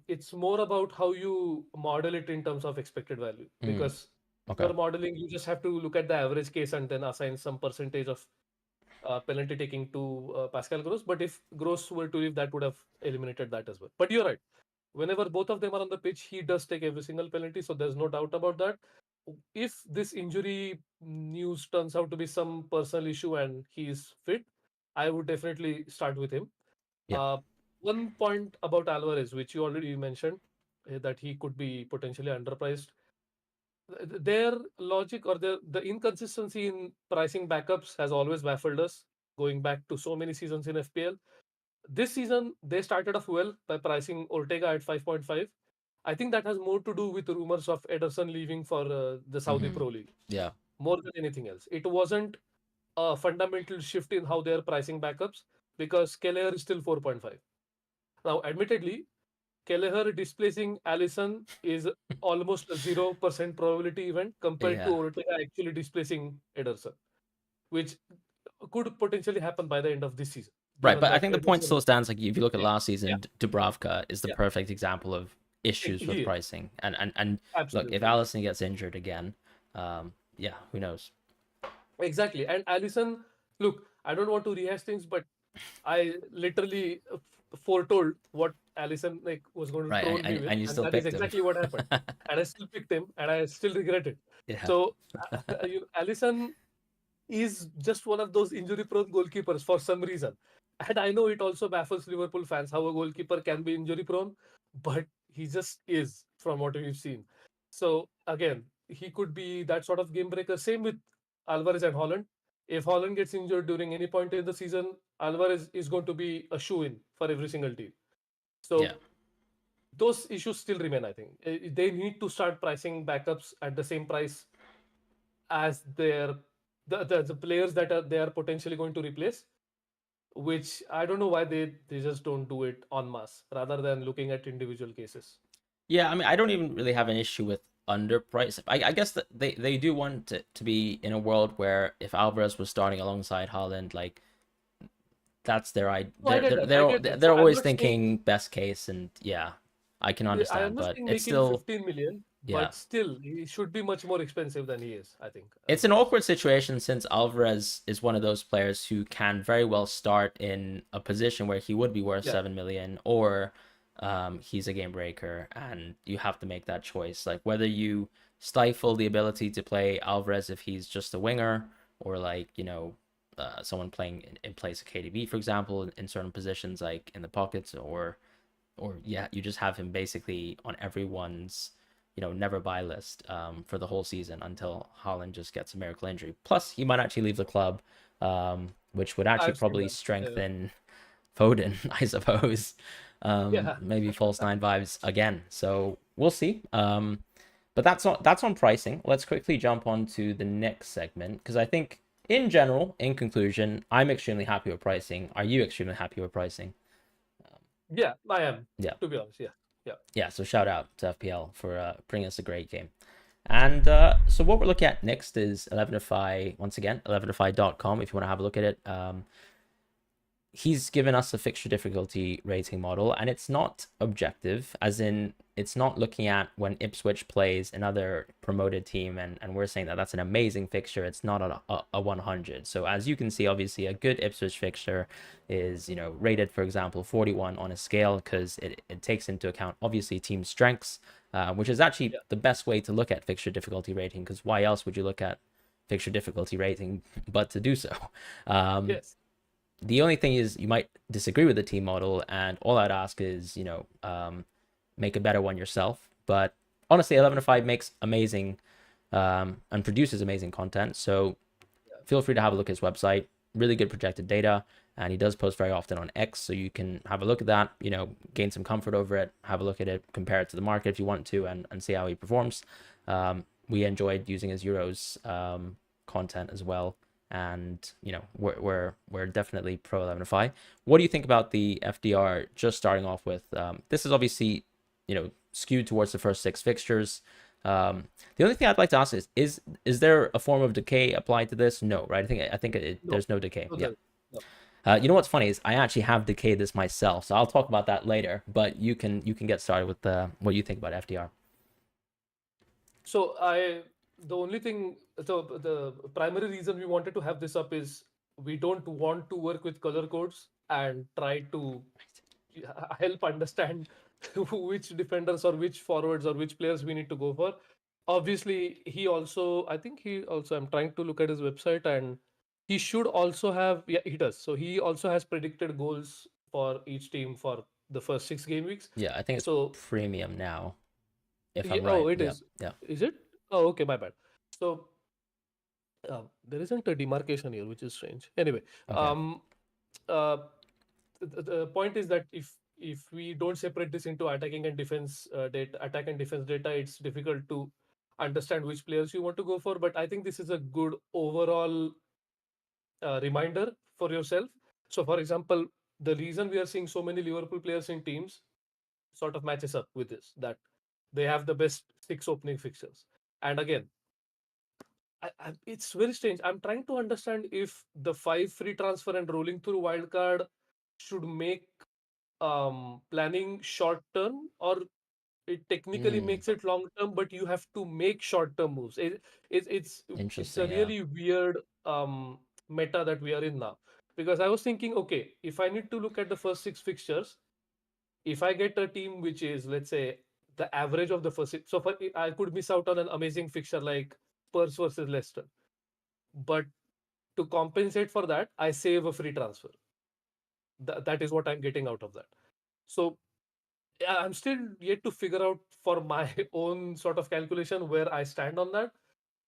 it's more about how you model it in terms of expected value. Mm, Because if okay. you're modeling, you just have to look at the average case and then assign some percentage of penalty taking to Pascal Gross. But if Gross were to leave, that would have eliminated that as well. But you're right. Whenever both of them are on the pitch, he does take every single penalty. So there's no doubt about that. If this injury news turns out to be some personal issue and he's fit, I would definitely start with him. Yeah. Uh, One point about Alvarez, which you already mentioned, that he could be potentially underpriced. Their logic or the inconsistency in pricing backups has always baffled us, going back to so many seasons in FPL. This season they started off well by pricing Ortega at 5.5. I think that has more to do with rumors of Ederson leaving for the Saudi Mm-hmm. Pro League Yeah. more than anything else. It wasn't a fundamental shift in how they're pricing backups because Kelleher is still 4.5. Now, admittedly, Kelleher displacing Allison is almost a 0% probability event compared to Yeah. Ortega actually displacing Ederson, which could potentially happen by the end of this season, Right, given but I that think the point Ederson. still stands. Like if you look at Yeah, last yeah, season, Dubravka is the yeah. perfect example of issues with He is. pricing. And look, if Absolutely. Allison gets injured again, yeah, who knows? Exactly. And Allison, look, I don't want to rehash things, but I literally foretold what Allison like was going to Right, troll me with, and you and still that is picked him. exactly what happened. And I still picked him, and I still regret it. Yeah, So, Allison is just one of those injury-prone goalkeepers for some reason. And I know it also baffles Liverpool fans how a goalkeeper can be injury-prone, but he just is from what we've seen. So again, he could be that sort of game breaker. Same with Alvarez and Holland. If Holland gets injured during any point in the season, Alvarez is going to be a shoe-in for every single team. yeah. So those issues still remain, I think. They need to start pricing backups at the same price as the players that they are potentially going to replace, which I don't know why they just don't do it en masse rather than looking at individual cases. Yeah, I mean, I don't even really have an issue with underprice. I guess that they do want it to be in a world where if Alvarez was starting alongside Haaland, like that's their I No, I get that. I get that. they're So I'm always not saying thinking best case, and yeah, I can I am understand, not but saying it's making still 15 million, yeah. but still he should be much more expensive than he is, I think. It's an awkward situation since Alvarez is one of those players who can very well start in a position where he would be worth Yeah, 7 million, or he's a game breaker, and you have to make that choice. Like whether you stifle the ability to play Alvarez if he's just a winger, or like someone playing in place of KDB, for example, in certain positions like in the pockets, or yeah, you just have him basically on everyone's never buy list for the whole season until Holland just gets a miracle injury. Plus, he might actually leave the club, which would actually I've seen probably that. Yeah, strengthen Foden, I suppose. yeah. Maybe false nine vibes again. So we'll see. But that's on pricing. Let's quickly jump on to the next segment because I think in general, in conclusion, I'm extremely happy with pricing. Are you extremely happy with pricing? Yeah, I am, Yeah. to be honest. Yeah, yeah. Yeah, so shout out to FPL for bringing us a great game. And so what we're looking at next is Elevenify, once again, elevenify.com if you want to have a look at it. He's given us a fixture difficulty rating model, and it's not objective, as in it's not looking at when Ipswich plays another promoted team, and we're saying that that's an amazing fixture. It's not a 100. So as you can see, obviously a good Ipswich fixture is rated, for example, 41 on a scale because it takes into account obviously team strengths, which is actually Yeah. the best way to look at fixture difficulty rating, because why else would you look at fixture difficulty rating but to do so? Um, Yes. the only thing is you might disagree with the team model, and all I'd ask is make a better one yourself. But honestly, 11 to 5 makes amazing and produces amazing content, so feel free to have a look at his website. Really good projected data, and he does post very often on X, so you can have a look at that, gain some comfort over it, have a look at it, compare it to the market if you want to, and see how he performs. We enjoyed using his Euros content as well, and we're definitely pro 11 to 5. What do you think about the FDR just starting off with? This is obviously skewed towards the first six fixtures. The only thing I'd like to ask is there a form of decay applied to this? No, right? I think No, there's no decay. no, Yeah. no. You know what's funny is I actually have decayed this myself, so I'll talk about that later. But you can get started with what you think about FDR. So the only thing, so the primary reason we wanted to have this up is we don't want to work with color codes and try to help understand which defenders or which forwards or which players we need to go for. Obviously, I think I'm trying to look at his website, and he should also have, yeah, he does. So he also has predicted goals for each team for the first 6 game weeks. Yeah, I think it's So premium now, if yeah, I'm oh, right. it Yeah, is. yeah. Is it? Oh, okay, my bad. So there isn't a demarcation here, which is strange. Anyway, Okay. um, uh, the point is that if we don't separate this into attacking and defense data, attack and defense data, it's difficult to understand which players you want to go for. But I think this is a good overall reminder for yourself. So, for example, the reason we are seeing so many Liverpool players in teams sort of matches up with this, that they have the best six opening fixtures. And again, it's very strange. I'm trying to understand if the five free transfer and rolling through wildcard should make planning short term, or it technically Mm, makes it long term, but you have to make short term moves. It's a interesting. Yeah. really weird meta that we are in now. Because I was thinking, okay, if I need to look at the first six fixtures, if I get a team which is, let's say, the average of the first six, so I could miss out on an amazing fixture like Spurs versus Leicester. But to compensate for that, I save a free transfer. That is what I'm getting out of that. So yeah, I'm still yet to figure out for my own sort of calculation where I stand on that.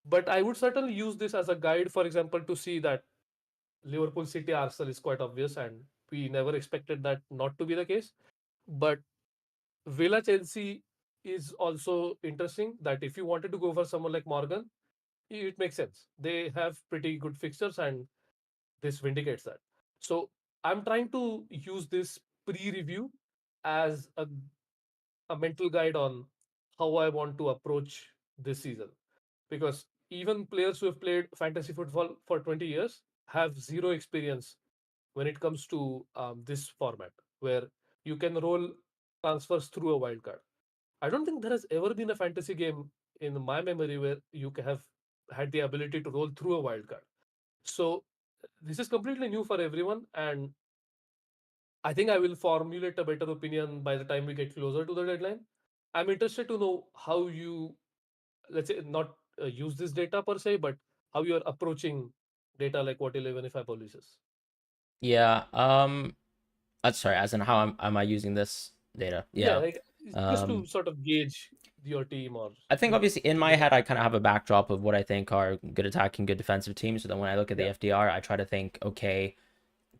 But I would certainly use this as a guide, for example, to see that Liverpool City Arsenal is quite obvious, and we never expected that not to be the case. But Villa Chelsea is also interesting, that if you wanted to go for someone like Morgan, it makes sense. They have pretty good fixtures, and this vindicates that. So I'm trying to use this pre-review as a mental guide on how I want to approach this season. Because even players who have played fantasy football for 20 years have zero experience when it comes to this format, where you can roll transfers through a wildcard. I don't think there has ever been a fantasy game in my memory where you have had the ability to roll through a wildcard. So this is completely new for everyone, and I think I will formulate a better opinion by the time we get closer to the deadline. I'm interested to know how you, let's say, not use this data per se, but how you're approaching data like what Elevenify publishes. Yeah. Sorry. As in how am I using this data? Yeah, Yeah. like just to Um, sort of gauge your team, or I think obviously in to my get a head I kind of have a backdrop of what I think are good attacking, good defensive teams. So then when I look at the yeah, FDR, I try to think, okay,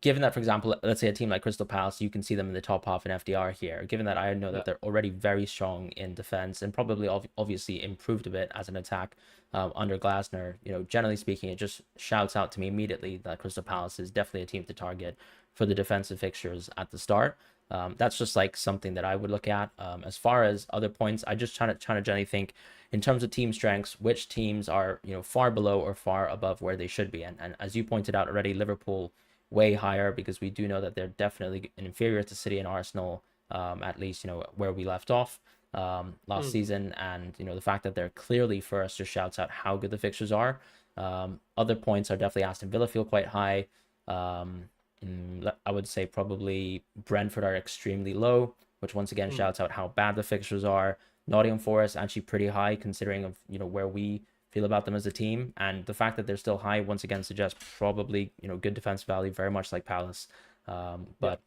given that, for example, let's say a team like Crystal Palace, you can see them in the top half in FDR here. Given that I know yeah, that they're already very strong in defense and probably obviously improved a bit as an attack under Glasner, generally speaking, it just shouts out to me immediately that Crystal Palace is definitely a team to target for the defensive fixtures at the start. That's just like something that I would look at. As far as other points, I just trying to generally think in terms of team strengths, which teams are far below or far above where they should be. And as you pointed out already, Liverpool way higher because we do know that they're definitely inferior to City and Arsenal, at least where we left off last mm, season, and the fact that they're clearly first just shouts out how good the fixtures are. Other points are definitely Aston Villa feel quite high. I would say probably Brentford are extremely low, which once again mm, shouts out how bad the fixtures are. Nottingham Forest actually pretty high considering of where we feel about them as a team, and the fact that they're still high once again suggests probably good defense value, very much like Palace. yeah, But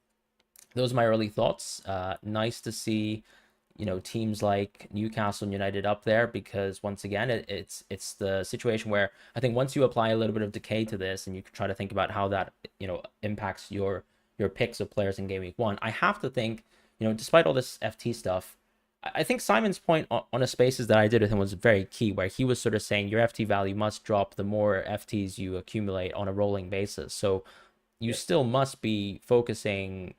those are my early thoughts. Nice to see teams like Newcastle and United up there because once again it's the situation where I think once you apply a little bit of decay to this and you can try to think about how that impacts your picks of players in game week 1, I have to think despite all this FT stuff, I think Simon's point on a spaces that I did with him was very key, where he was sort of saying your FT value must drop the more FTs you accumulate on a rolling basis. So you yeah, still must be focusing,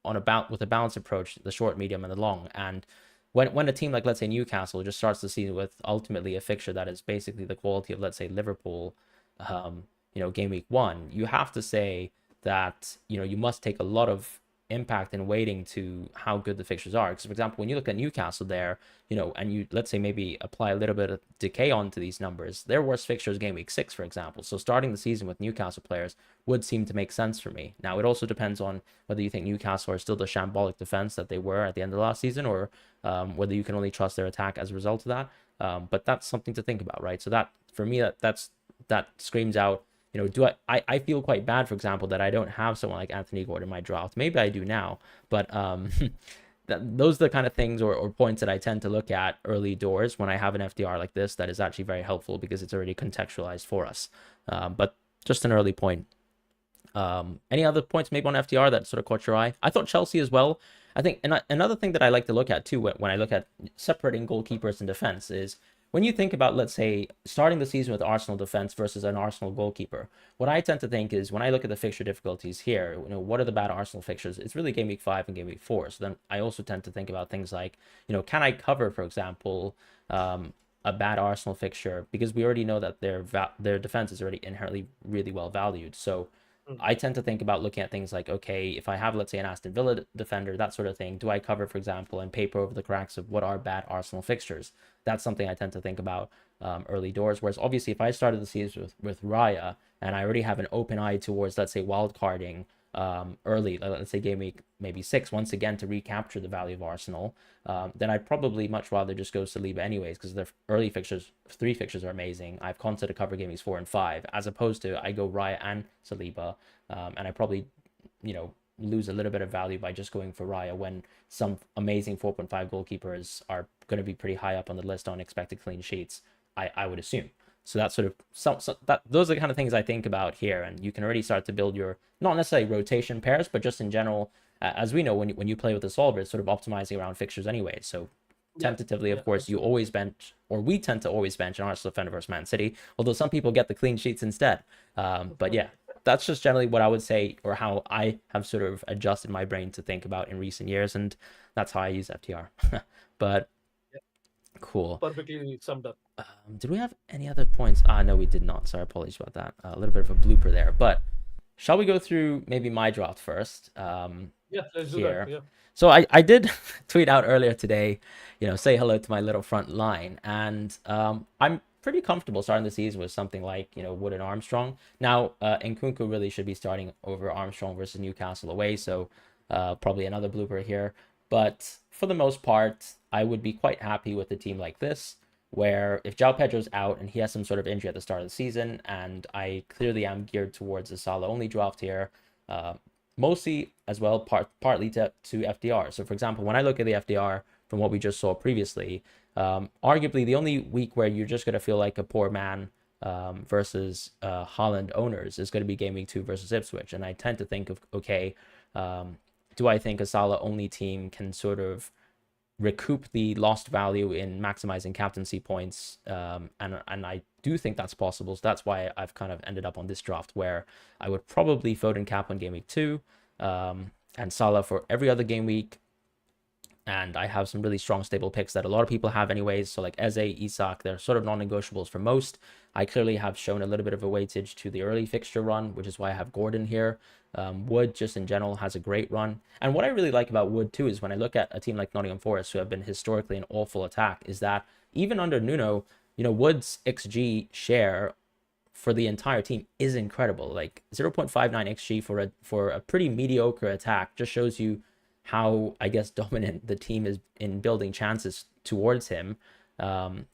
on with a balanced approach, the short, medium, and the long. And when a team like let's say Newcastle just starts the season with ultimately a fixture that is basically the quality of let's say Liverpool, game week 1, you have to say that you must take a lot of impact and weighting to how good the fixtures are. Because for example, when you look at Newcastle there, and you let's say maybe apply a little bit of decay onto these numbers, their worst fixture is game week 6, for example. So starting the season with Newcastle players would seem to make sense for me. Now it also depends on whether you think Newcastle are still the shambolic defense that they were at the end of last season, or whether you can only trust their attack as a result of that. But that's something to think about, right? So that for me, that screams out. Do I feel quite bad, for example, that I don't have someone like Anthony Gordon in my draft. Maybe I do now, but those are the kind of things or points that I tend to look at early doors when I have an FDR like this that is actually very helpful because it's already contextualized for us. But just an early point. Any other points maybe on FTR that sort of caught your eye? I thought Chelsea as well. I think another thing that I like to look at too when I look at separating goalkeepers and defense is when you think about, let's say, starting the season with Arsenal defense versus an Arsenal goalkeeper. What I tend to think is when I look at the fixture difficulties here, what are the bad Arsenal fixtures? It's really game week 5 and game week 4. So then I also tend to think about things like, can I cover, for example, a bad Arsenal fixture, because we already know that their defense is already inherently really well valued. So Mm. I tend to think about looking at things like, okay, if I have, let's say, an Aston Villa defender, that sort of thing, do I cover, for example, and paper over the cracks of what are bad Arsenal fixtures? That's something I tend to think about early doors. Whereas obviously, if I started the season with Raya and I already have an open eye towards, let's say, wild carding early, let's say game week maybe 6, once again to recapture the value of Arsenal, then I'd probably much rather just go Saliba anyways, because the early fixtures, 3 fixtures are amazing. I have Conte to cover game weeks 4 and 5, as opposed to I go Raya and Saliba, and I probably, lose a little bit of value by just going for Raya when some amazing 4.5 goalkeepers are going to be pretty high up on the list on expected clean sheets, I would assume. So that's sort of that those are the kind of things I think about here, and you can already start to build your not necessarily rotation pairs, but just in general, as we know, when you play with the solver, it's sort of optimizing around fixtures anyway. So Yeah, tentatively, of yeah, course, you absolutely. always bench, or we tend to always bench an Arsenal defender versus Man City, although some people get the clean sheets instead. But yeah, that's just generally what I would say, or how I have sort of adjusted my brain to think about in recent years, and that's how I use FTR. But Yeah, cool. perfectly summed up. Did we have any other points? No, we did not. Sorry, apologies about that. A little bit of a blooper there. But shall we go through maybe my draft first Yeah, let's do that. here? Yeah. So I did tweet out earlier today, say hello to my little front line. And I'm pretty comfortable starting the season with something like, Wood and Armstrong. Now, Nkunku really should be starting over Armstrong versus Newcastle away. So probably another blooper here. But for the most part, I would be quite happy with a team like this, where if João Pedro's out and he has some sort of injury at the start of the season, and I clearly am geared towards a Salah only draft here, uh, mostly as well partly to FDR. So for example, when I look at the FDR from what we just saw previously, arguably the only week where you're just going to feel like a poor man versus Holland owners is going to be game week 2 versus Ipswich. And I tend to think of, okay, do I think a Salah only team can sort of recoup the lost value in maximizing captaincy points, and I do think that's possible. So that's why I've kind of ended up on this draft where I would probably Foden cap on game week 2, and Salah for every other game week. And I have some really strong stable picks that a lot of people have anyways. So like Eze, Isak, they're sort of non-negotiables for most. I clearly have shown a little bit of a weightage to the early fixture run, which is why I have Gordon here. Wood just in general has a great run. And what I really like about Wood too is when I look at a team like Nottingham Forest, who have been historically an awful attack, is that even under Nuno, Wood's XG share for the entire team is incredible. Like 0.59 XG for a pretty mediocre attack just shows you how, I guess, dominant the team is in building chances towards him.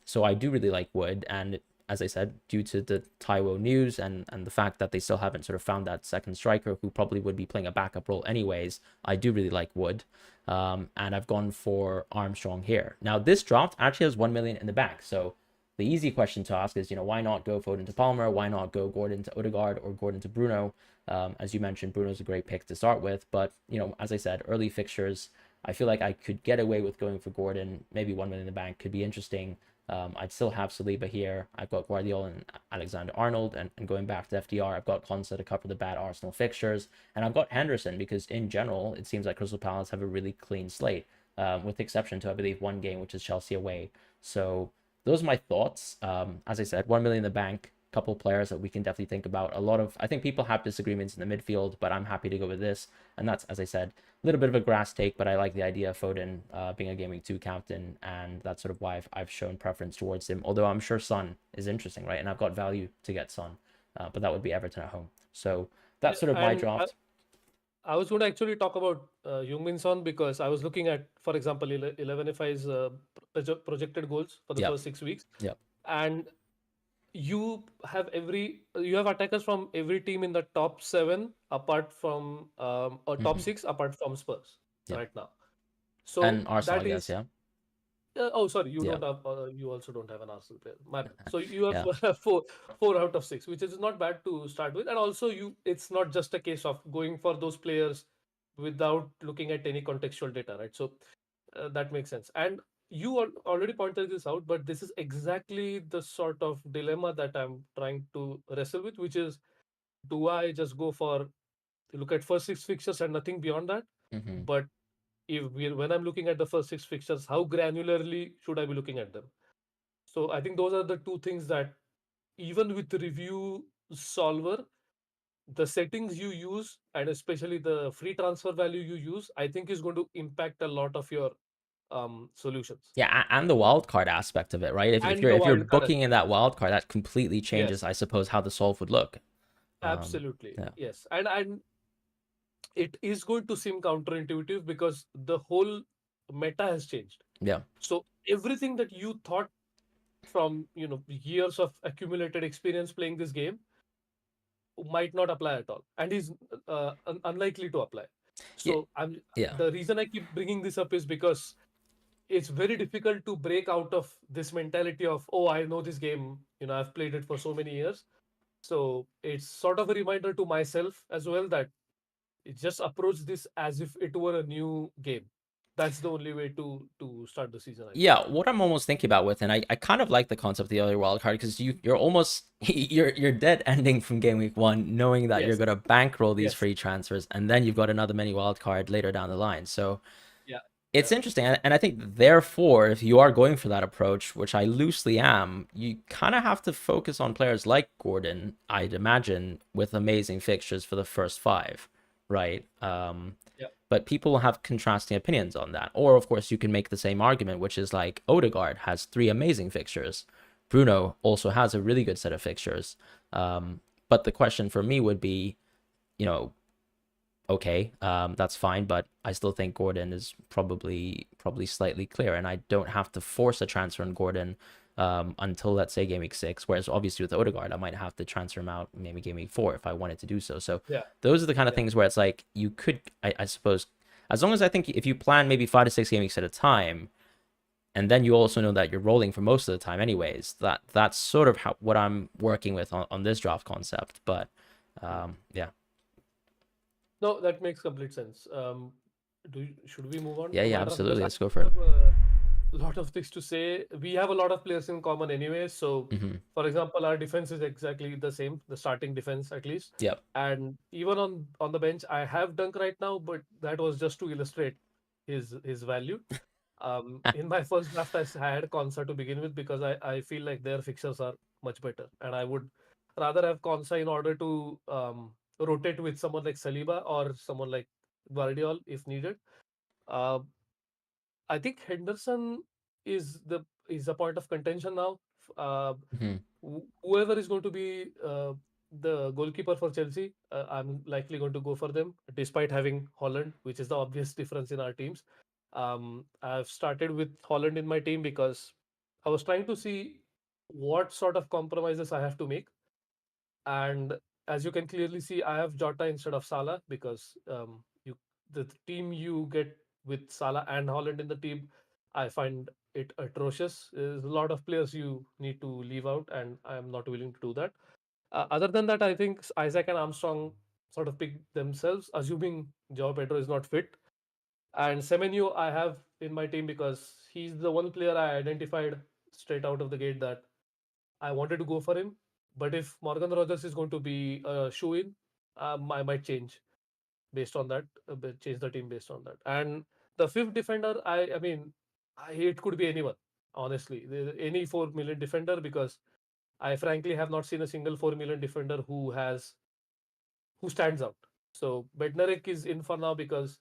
So I do really like Wood, and as I said, due to the Taiwo news and the fact that they still haven't sort of found that second striker who probably would be playing a backup role anyways, I do really like Wood. And I've gone for Armstrong here. Now this draft actually has 1 million in the bank, so the easy question to ask is, why not go Foden to Palmer? Why not go Gordon to Odegaard or Gordon to Bruno? As you mentioned, Bruno's a great pick to start with, but as I said, early fixtures, I feel like I could get away with going for Gordon. Maybe 1 million in the bank could be interesting. I'd still have Saliba here. I've got Guardiola and Alexander Arnold, and going back to FDR, I've got Konsa to cover the bad Arsenal fixtures, and I've got Henderson because in general, it seems like Crystal Palace have a really clean slate, with the exception to I believe one game, which is Chelsea away. So those are my thoughts. As I said, 1 million in the bank, couple players that we can definitely think about. I think people have disagreements in the midfield, but I'm happy to go with this. And that's, as I said, a little bit of a grass take, but I like the idea of Foden being a Gaming 2 captain, and that's sort of why I've shown preference towards him. Although I'm sure Son is interesting, right? And I've got value to get Son, but that would be Everton at home. So Yeah, that's sort of my and draft. I was going to actually talk about Heung-min Son because I was looking at, for example, Elevenify's projected goals for the Yep. first 6 weeks, Yep. and you have attackers from every team in the top seven, apart from or top Mm-hmm. six, apart from Spurs Yep. right now. So And Arsenal, I that guess. is Yeah. Oh, sorry, you Yeah. don't have. You also don't have an Arsenal player. My bad. So you Yeah. have four out of six, which is not bad to start with. And also, it's not just a case of going for those players without looking at any contextual data, right? So that makes sense. And you already pointed this out, but this is exactly the sort of dilemma that I'm trying to wrestle with, which is, do I just go for look at first six fixtures and nothing beyond that? Hmm. But when I'm looking at the first six fixtures, how granularly should I be looking at them? So I think those are the two things that, even with the review solver, the settings you use and especially the free transfer value you use, I think is going to impact a lot of your solutions. Yeah, and the wild card aspect of it, right? If And you're the if you're wild card booking in aspect. that wild card, that completely changes, Yes, I suppose, how the solve would look. absolutely. Yeah. Yes. And it is going to seem counterintuitive because the whole meta has changed. Yeah. So everything that you thought from years of accumulated experience playing this game might not apply at all, and is unlikely to apply. Yeah. So I'm Yeah. the reason I keep bringing this up is because it's very difficult to break out of this mentality of, oh, I know this game, I've played it for so many years. So it's sort of a reminder to myself as well that just approach this as if it were a new game. That's the only way to start the season, I think. Yeah, what I'm almost thinking about with, and I kind of like the concept of the early wild card because you're almost you're dead ending from game week one, knowing that you're Yes, gonna bankroll these yes, free transfers, and then you've got another mini wild card later down the line. So yeah, it's yeah, interesting, and I think therefore, if you are going for that approach, which I loosely am, you kind of have to focus on players like Gordon, I'd imagine, with amazing fixtures for the first five, right? yeah, But people have contrasting opinions on that. Or, of course, you can make the same argument, which is like Odegaard has three amazing fixtures. Bruno also has a really good set of fixtures. But the question for me would be, you know, okay, that's fine, but I still think Gordon is probably slightly clear, and I don't have to force a transfer on Gordon until, let's say, game week 6. Whereas obviously with Odegaard, I might have to transfer him out maybe game week 4 if I wanted to do so. So yeah, those are the kind of yeah. things where it's like you could, I suppose, as long as I think if you plan maybe 5 to 6 game weeks at a time, and then you also know that you're rolling for most of the time anyways, that's sort of what I'm working with on this draft concept. But Hmm. yeah. No, that makes complete sense. Should we move on Yeah, to yeah, my draft? Because absolutely. I Let's go for it. have a lot of things to say. We have a lot of players in common anyway. So, Hmm. for example, our defense is exactly the same, the starting defense at least. Yep. And even on the bench, I have Dunk right now, but that was just to illustrate his value. In my first draft, I had Konsa to begin with because I feel like their fixtures are much better, and I would rather have Konsa in order to rotate with someone like Saliba or someone like Guardiol if needed. Uh, I think Henderson is a point of contention now. Uh, Hmm. Whoever is going to be the goalkeeper for Chelsea, I'm likely going to go for them, despite having Holland, which is the obvious difference in our teams. I've started with Holland in my team because I was trying to see what sort of compromises I have to make. And as you can clearly see, I have Jota instead of Salah because the team you get with Salah and Holland in the team, I find it atrocious. There's a lot of players you need to leave out, and I'm not willing to do that. Other than that, I think Isaac and Armstrong sort of pick themselves, assuming Joao Pedro is not fit. And Semenyo I have in my team because he's the one player I identified straight out of the gate that I wanted to go for him. But if Morgan Rogers is going to be a shoe in, I might change based on that, change the team based on that. And the fifth defender, I mean, it could be anyone, honestly. Any 4 million defender, because I frankly have not seen a single 4 million defender who stands out. So Bednarek is in for now because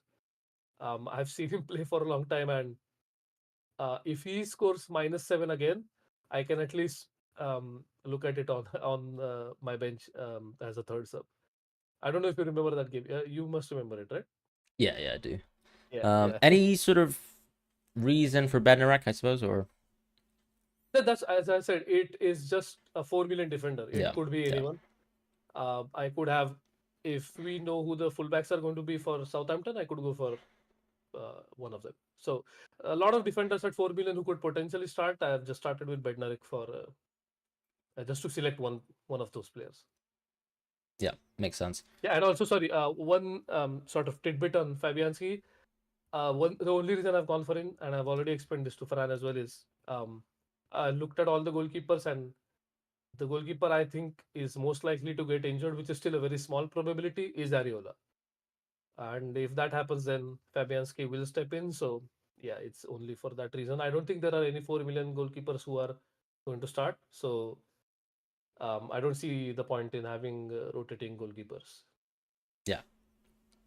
I've seen him play for a long time, and if he scores -7 again, I can at least look at it on my bench as a third sub. I don't know if you remember that game. You must remember it, right? Yeah, yeah, I do. Yeah, yeah. Any sort of reason for Bednarek, I suppose, or That's, as I said, it is just a 4 million defender. It yeah, could be yeah, anyone. I could have, if we know who the fullbacks are going to be for Southampton, I could go for one of them. So a lot of defenders at 4 million who could potentially start. I have just started with Bednarik for just to select one of those players. Yeah, makes sense. Yeah, and also sorry, one sort of tidbit on Fabianski. The only reason I've gone for him, and I've already explained this to Fran as well, is I looked at all the goalkeepers, and the goalkeeper I think is most likely to get injured, which is still a very small probability, is Areola. And if that happens, then Fabianski will step in. So yeah, it's only for that reason. I don't think there are any 4 million goalkeepers who are going to start. So I don't see the point in having rotating goalkeepers. Yeah.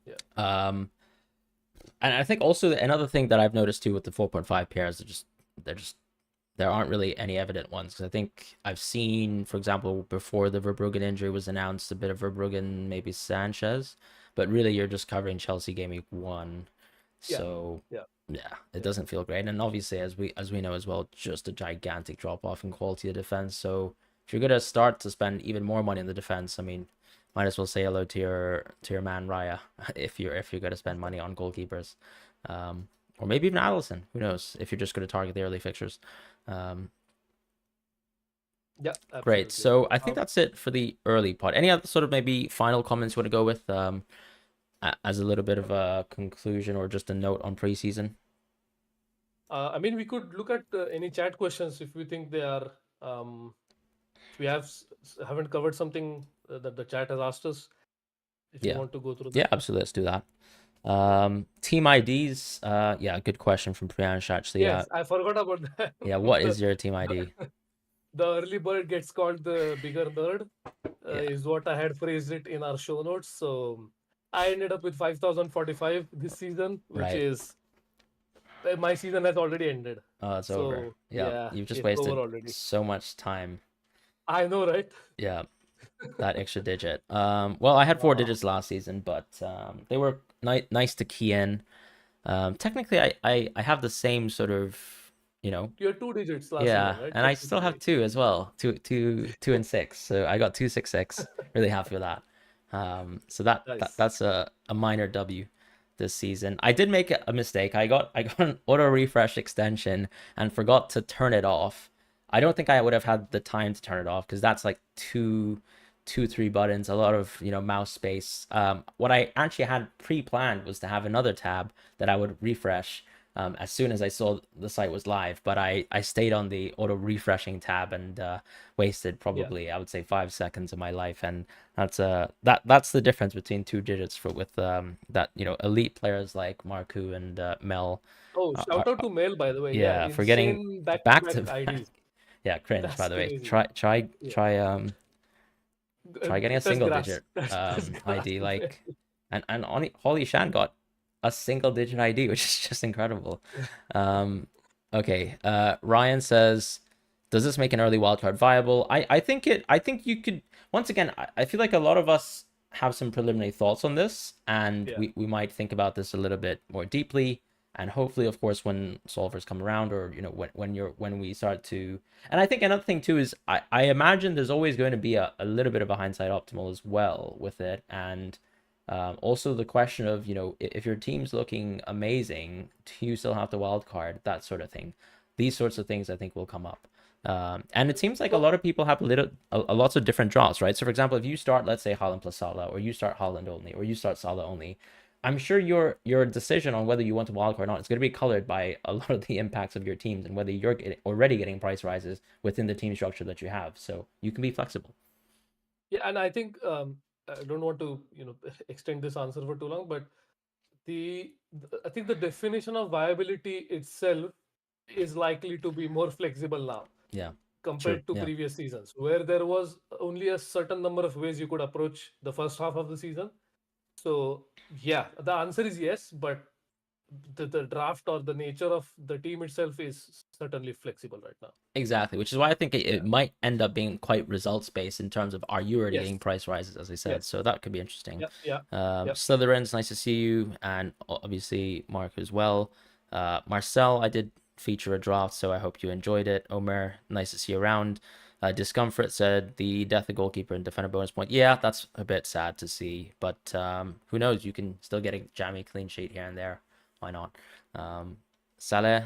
Yeah. And I think also another thing that I've noticed too with the 4.5 pairs, there aren't really any evident ones, because I think I've seen, for example, before the Verbruggen injury was announced, a bit of Verbruggen, maybe Sanchez, but really you're just covering Chelsea game week 1, Yeah. so Yeah. yeah, it Yeah. doesn't feel great. And obviously, as we know as well, just a gigantic drop off in quality of defense. So if you're gonna start to spend even more money in the defense, I mean, might as well say hello to your man Raya if you're gonna spend money on goalkeepers, or maybe even Allison. Who knows? If you're just gonna target the early fixtures. Um, Yeah. Great. Absolutely. So I think that's it for the early part. Any other sort of maybe final comments you want to go with, as a little bit of a conclusion or just a note on preseason? I mean, we could look at any chat questions if we think they are. If we haven't covered something that the chat has asked us. If you Yeah. want to go through Yeah, that. absolutely. Let's do that. Yeah. Team IDs. Yeah, good question from Priyansh actually. Yes, I forgot about that. Yeah, what the, is your team ID? the early bird gets called the bigger nerd, Yeah, is what I had phrased it in our show notes. So I ended up with 5,045 this season, which right. is my season has already ended. Oh, it's over. So Yeah, yeah, you've just it's over wasted already. so much time. I know, right? Yeah, that extra digit. Well, I had four Wow. digits last season, but they were nice to key in. Technically, I have the same sort of, you know, You had 2 digits last season, yeah, right? and I still have Technically. two as well, two and six. So I got 266. Really happy with that. So Nice. that's a minor W this season. I did make a mistake. I got an auto refresh extension and forgot to turn it off. I don't think I would have had the time to turn it off because that's like three buttons, a lot of mouse space. What I actually had pre-planned was to have another tab that I would refresh as soon as I saw the site was live, but I stayed on the auto refreshing tab and wasted Yeah. probably, I would say, 5 seconds of my life, and that's the difference between two digits for with that elite players like Marku and Mel Oh, shout out to Mail, by the way. Yeah, yeah, for getting insane back to back-to-back back. IDs. Yeah, cringe by That's the way. crazy. Try getting a Touch single grass. digit Touch grass. ID, like, and Holly Shan got a single digit ID, which is just incredible. Um, okay. Ryan says, does this make an early wildcard viable? I think you could, once again, I feel like a lot of us have some preliminary thoughts on this, and Yeah. we might think about this a little bit more deeply. And hopefully, of course, when solvers come around, or when we start to, and I think another thing too is I imagine there's always going to be a little bit of a hindsight optimal as well with it, and also the question of if your team's looking amazing, do you still have the wild card, that sort of thing. These sorts of things I think will come up. And it seems like a So, lot of people have lots of different drops, right? So for example, if you start, let's say, Holland plus Salah, or you start Holland only, or you start Salah only, I'm sure your decision on whether you want to wildcard or not is going to be colored by a lot of the impacts of your teams and whether you're already getting price rises within the team structure that you have. So you can be flexible. yeah, and I think I don't want to, extend this answer for too long, but the I think the definition of viability itself is likely to be more flexible now Yeah, true. compared to Yeah, previous seasons, where there was only a certain number of ways you could approach the first half of the season. So yeah, the answer is yes, but the draft or the nature of the team itself is certainly flexible right now. exactly. Which is why I think it Yeah. might end up being quite results based in terms of, are you already Yes. getting price rises, as I said. Yes. So that could be interesting. Yeah. Yeah. Yeah. Slytherin's nice to see you, and obviously Mark as well. Marcel, I did feature a draft, so I hope you enjoyed it. Omer, nice to see you around. Discomfort said the death of goalkeeper and defender bonus point. Yeah, that's a bit sad to see, but who knows? You can still get a jammy clean sheet here and there. Why not? Um, Saleh,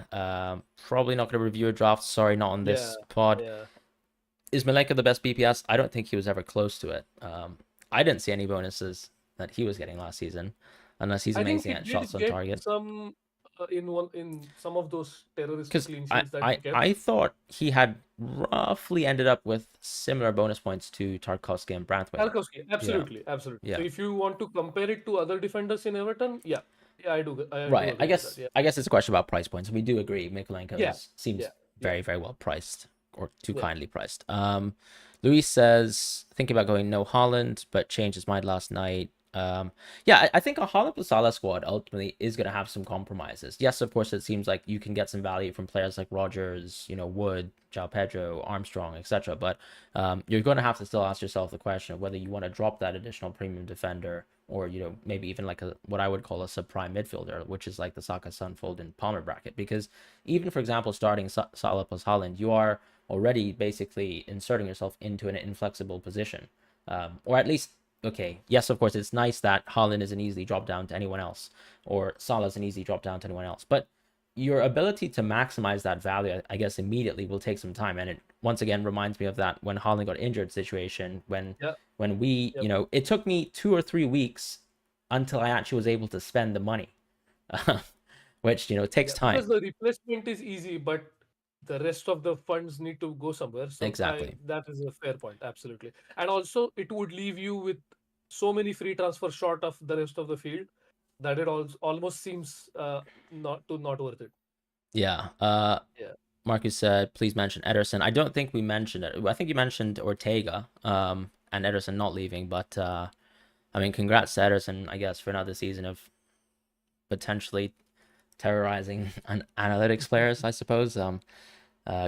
probably not going to review a draft. Sorry, not on Yeah, this pod. yeah. Is Malenko the best BPS? I don't think he was ever close to it. I didn't see any bonuses that he was getting last season, unless he's I think amazing he at shots did on get target. some in some of those terrorist Because clean I, sheets that I he kept. I thought he had roughly ended up with similar bonus points to Tarkovsky and Branthwaite. Tarkowski, Yeah, absolutely, absolutely. So yeah. if you want to compare it to other defenders in Everton, yeah, yeah, I do Right. I agree with that. guess Yeah, I guess it's a question about price points. We do agree Mikolenko yeah, is seems yeah, yeah, very, very well priced or too yeah. kindly priced. Luis says thinking about going no Holland, but changed his mind last night. Yeah, I think a Holland plus Salah squad ultimately is going to have some compromises. Yes, of course, it seems like you can get some value from players like Rogers, Wood, João Pedro, Armstrong, etc. But you're going to have to still ask yourself the question of whether you want to drop that additional premium defender or maybe even like a what I would call a subprime midfielder, which is like the Saka, Sunfold, and Palmer bracket. Because even for example, starting Salah plus Holland, you are already basically inserting yourself into an inflexible position, or at least okay. Yes, of course, it's nice that Holland is an easy drop down to anyone else, or Salah is an easy drop down to anyone else, but your ability to maximize that value, I guess, immediately will take some time. And it once again reminds me of that when Holland got injured situation Yeah, when we, yep. it took me 2 or 3 weeks until I actually was able to spend the money, which, takes Yeah, because time. the replacement is easy, but the rest of the funds need to go somewhere. So I Exactly. that is a fair point, absolutely. And also it would leave you with so many free transfers short of the rest of the field that it almost seems not worth it. Yeah. Yeah. Marcus said, please mention Ederson. I don't think we mentioned it. I think you mentioned Ortega, and Ederson not leaving, but I mean, congrats to Ederson, I guess, for another season of potentially terrorizing analytics players, I suppose.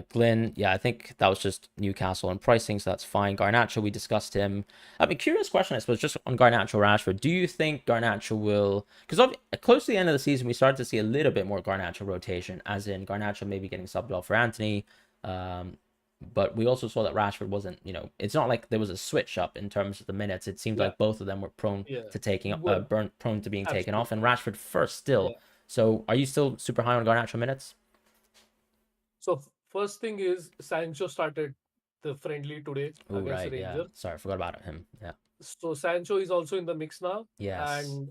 Glyn, yeah, I think that was just Newcastle and pricing, so that's fine. Garnacho, we discussed him. I mean, curious question, I suppose, just on Garnacho Rashford. Do you think Garnacho will? Because close to the end of the season, we started to see a little bit more Garnacho rotation, as in Garnacho maybe getting subbed off for Anthony. But we also saw that Rashford wasn't, it's not like there was a switch up in terms of the minutes. It seemed Yeah. like both of them were prone Yeah. to taking Well, prone to being taken off, and absolutely. Rashford first still. Yeah. So, are you still super high on Garnacho minutes? So first thing is Sancho started the friendly today Oh, against right, yeah. Rangers. Sorry, I forgot about him. Yeah. So Sancho is also in the mix now, Yes. and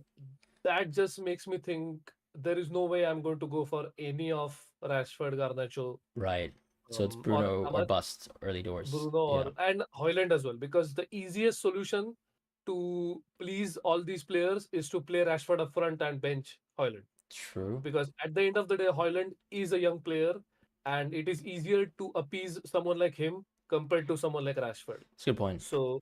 that just makes me think there is no way I'm going to go for any of Rashford, Garnacho, Right. So it's or Bruno or bust early doors. Bruno Yeah. or and Hoyland as well, because the easiest solution to please all these players is to play Rashford up front and bench Hoyland. True. Because at the end of the day, Hoyland is a young player, and it is easier to appease someone like him compared to someone like Rashford. It's a good point. So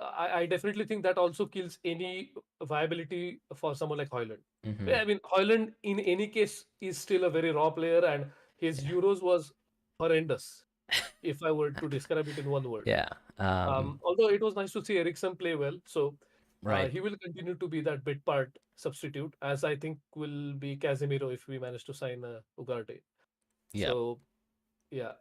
I definitely think that also kills any viability for someone like Hoyland. Mm-hmm. I mean, Hoyland in any case is still a very raw player, and his Euros was horrendous. If I were to describe it in one word. Yeah. Although it was nice to see Ericsson play well, so Right. he will continue to be that bit part substitute, as I think will be Casemiro if we manage to sign Ugarte. Yeah. So yeah,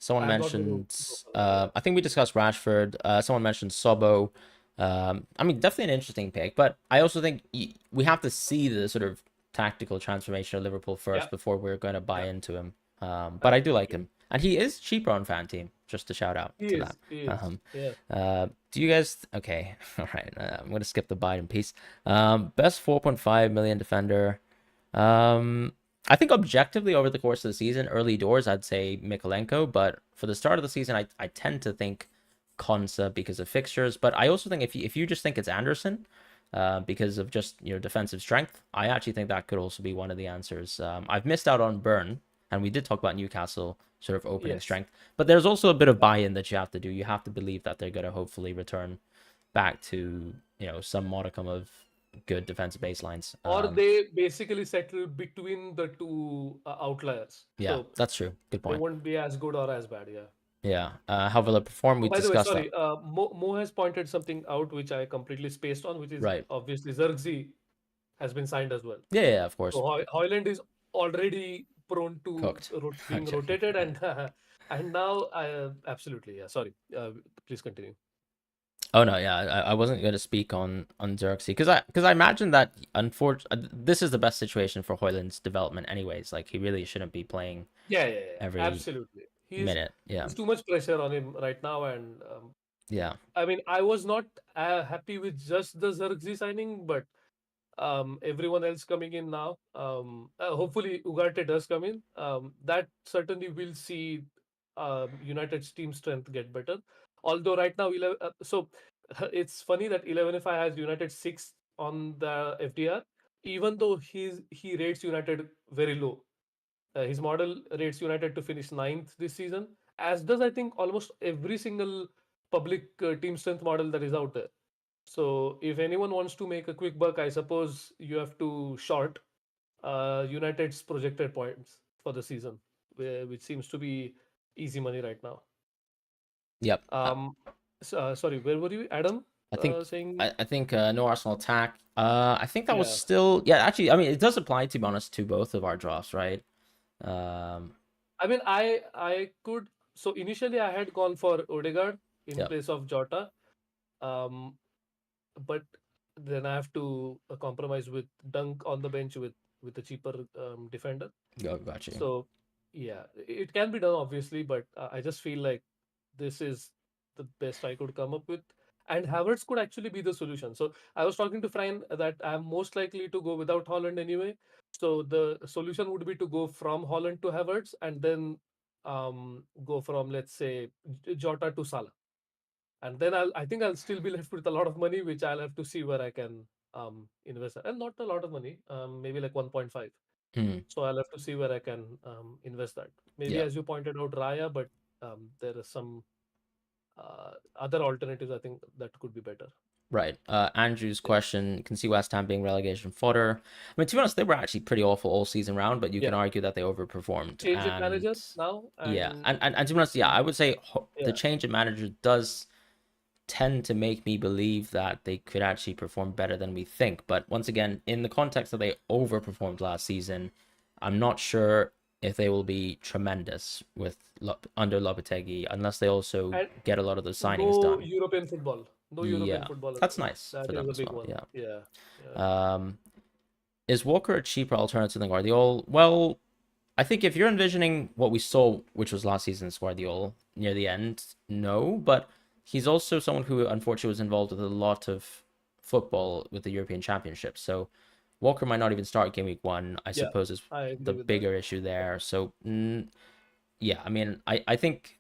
Someone I'm not going to mentioned, go for that. Yeah, I think we discussed Rashford. Someone mentioned Sobo. I mean, definitely an interesting pick, but I also think we have to see the sort of tactical transformation of Liverpool yeah, first before we're going to buy yeah, into him. But I do like absolutely. him, and he is cheaper on Fan Team. Just to shout out He to is, that. he is. Um, Yeah, do you guys? Okay, all right. I'm gonna skip the Biden piece. Best 4.5 million defender. Um, I think objectively over the course of the season, early doors, I'd say Mikolenko, but for the start of the season, I tend to think Konsa because of fixtures. But I also think if you just think it's Anderson, because of just defensive strength, I actually think that could also be one of the answers. I've missed out on Burn, and we did talk about Newcastle sort of opening yes. strength, but there's also a bit of buy-in that you have to do. You have to believe that they're going to hopefully return back to some modicum of good defensive baselines. Or they basically settle between the two outliers, Yeah, so that's true. Good they point. won't be as good or as bad. Yeah. Yeah. How Villa perform, Oh, we by the way, discussed that. sorry. Mo has pointed something out which I completely spaced on, which is Right. obviously Zirkzee has been signed as well. Yeah, yeah, of So course. Hoyland is already prone to Cooked. I'm being joking. rotated, Yeah. and and now absolutely, yeah. Sorry, please continue. Oh no, yeah, I wasn't going to speak on Xerxes because I imagine that unfortunately this is the best situation for Hoyland's development anyways. Like he really shouldn't be playing Yeah, yeah, yeah, every absolutely. minute. Yeah, There's too much pressure on him right now, and yeah, I mean, I was not happy with just the Xerxes signing, but everyone else coming in now. Hopefully, Ugarte does come in. That certainly will see United's team strength get better. Although right now, it's funny that Elevenify has United sixth on the FDR, even though he rates United very low. His model rates United to finish ninth this season, as does I think almost every single public team strength model that is out there. So if anyone wants to make a quick buck, I suppose you have to short United's projected points for the season, which seems to be easy money right now. yep. Sorry, where were you, Adam? I think Saying I think no Arsenal attack. I think that was yeah. still yeah. Actually, I mean it does apply to be honest to both of our drafts, right? Um, I mean, I could. So initially, I had gone for Odegaard in yep. place of Jota, um, but then I have to compromise with Dunk on the bench with a cheaper defender. Got you. So yeah, it can be done obviously, but I just feel like this is the best I could come up with. And Havertz could actually be the solution. So I was talking to Fran that I'm most likely to go without Holland anyway. So the solution would be to go from Holland to Havertz and then go from, let's say, Jota to Salah. And then I think I'll still be left with a lot of money, which I'll have to see where I can invest. And not a lot of money, maybe like 1.5. Hmm. So I'll have to see where I can invest that. Maybe Yeah. as you pointed out, Raya, but there are some other alternatives I think that could be better. Right. Andrew's Yeah. question, can see West Ham being relegation fodder. I mean, to be honest, they were actually pretty awful all season round, but you can Yeah. argue that they overperformed. Change in And manager now, yeah, and and to be honest, yeah, I would say the yeah, change in manager does tend to make me believe that they could actually perform better than we think. But once again, in the context that they overperformed last season, I'm not sure if they will be tremendous with under Lopetegui unless they also and get a lot of those signings no done. European football, no European Yeah, football as that's well. nice That for is them a as big well. one. Yeah. Yeah, yeah, Um, is Walker a cheaper alternative than Guardiola? Well, I think if you're envisioning what we saw, which was last season's Guardiola near the end, no, but he's also someone who unfortunately was involved with a lot of football with the European Championship. So Walker might not even start game week one, I yeah. suppose, is I the agree with that. bigger issue there. So, yeah, I mean, I think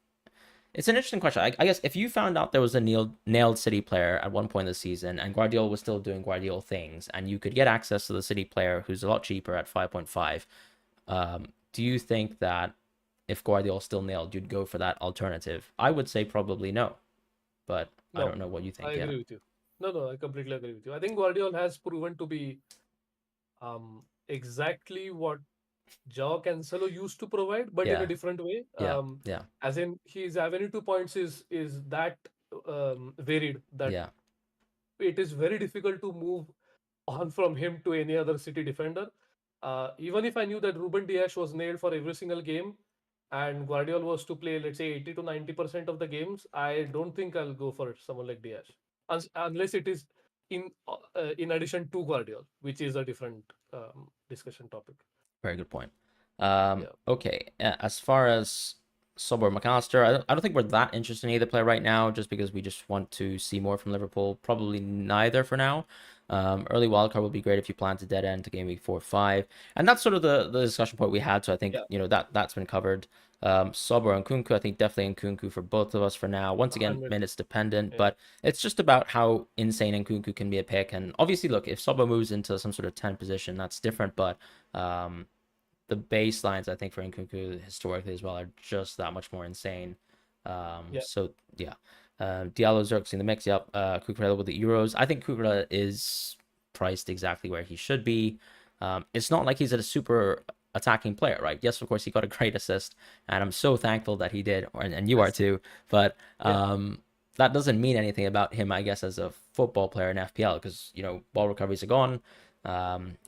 it's an interesting question. I guess if you found out there was a nailed City player at one point this season and Guardiola was still doing Guardiola things and you could get access to the City player who's a lot cheaper at 5.5, do you think that if Guardiola still nailed, you'd go for that alternative? I would say probably no, but I No, don't know what you I think. Yeah. agree with you. No, no, I completely agree with you. I think Guardiola has proven to be exactly what Joao Cancelo used to provide, but in a Yeah. different way. Yeah. Yeah. As in, his avenue to points is that varied that Yeah. it is very difficult to move on from him to any other City defender. Even if I knew that Ruben Dias was nailed for every single game, and Guardiola was to play, let's say, 80 to 90% of the games, I don't think I'll go for someone like Dias, unless it is in addition to Guardiola, which is a different discussion topic. Very good point. Yeah, Okay. As far as Sober McAllister, I don't think we're that interested in either player right now, just because we just want to see more from Liverpool. Probably neither for now. Early wildcard would be great if you plan to dead end to game week 4 or 5, and that's sort of the discussion point we had. So I think yeah, that's been covered. Sober and Kunku, I think definitely Kunku for both of us for now. Once again, 100. minutes dependent, Yeah, but it's just about how insane Nkunku can be a pick. And obviously, look, if Sobo moves into some sort of 10 position, that's different. But um, the baselines I think for Nkunku historically as well are just that much more insane. yeah, So yeah, Diallo Zirk's in the mix. Yep, Cucurella with the Euros. I think Cucurella is priced exactly where he should be. It's not like he's a super attacking player, right? Yes, of course he got a great assist, and I'm so thankful that he did, and you are too. But yeah, that doesn't mean anything about him, I guess, as a football player in FPL because ball recoveries are gone,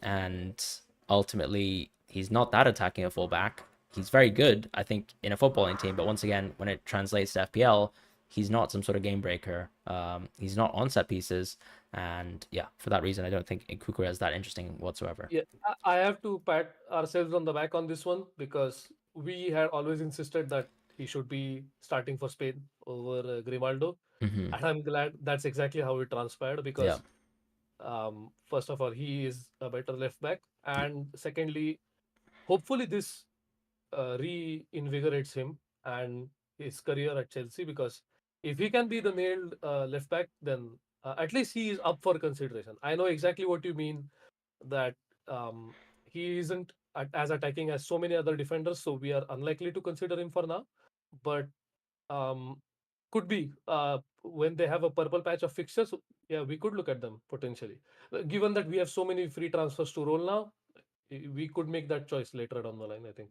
and ultimately he's not that attacking a fullback. He's very good, I think, in a footballing team, but once again, when it translates to FPL, He's not some sort of game breaker. He's not on set pieces, and yeah, for that reason, I don't think Kukurea is that interesting whatsoever. Yeah, I have to pat ourselves on the back on this one because we had always insisted that he should be starting for Spain over Grimaldo, Hmm. and I'm glad that's exactly how it transpired Yeah, because first of all, he is a better left back, and secondly, hopefully this reinvigorates him and his career at Chelsea because if he can be the nailed left back, then at least he is up for consideration. I know exactly what you mean that he isn't as attacking as so many other defenders, so we are unlikely to consider him for now. But um, could be when they have a purple patch of fixtures, yeah, we could look at them potentially. Given that we have so many free transfers to roll now, we could make that choice later down the line, I think.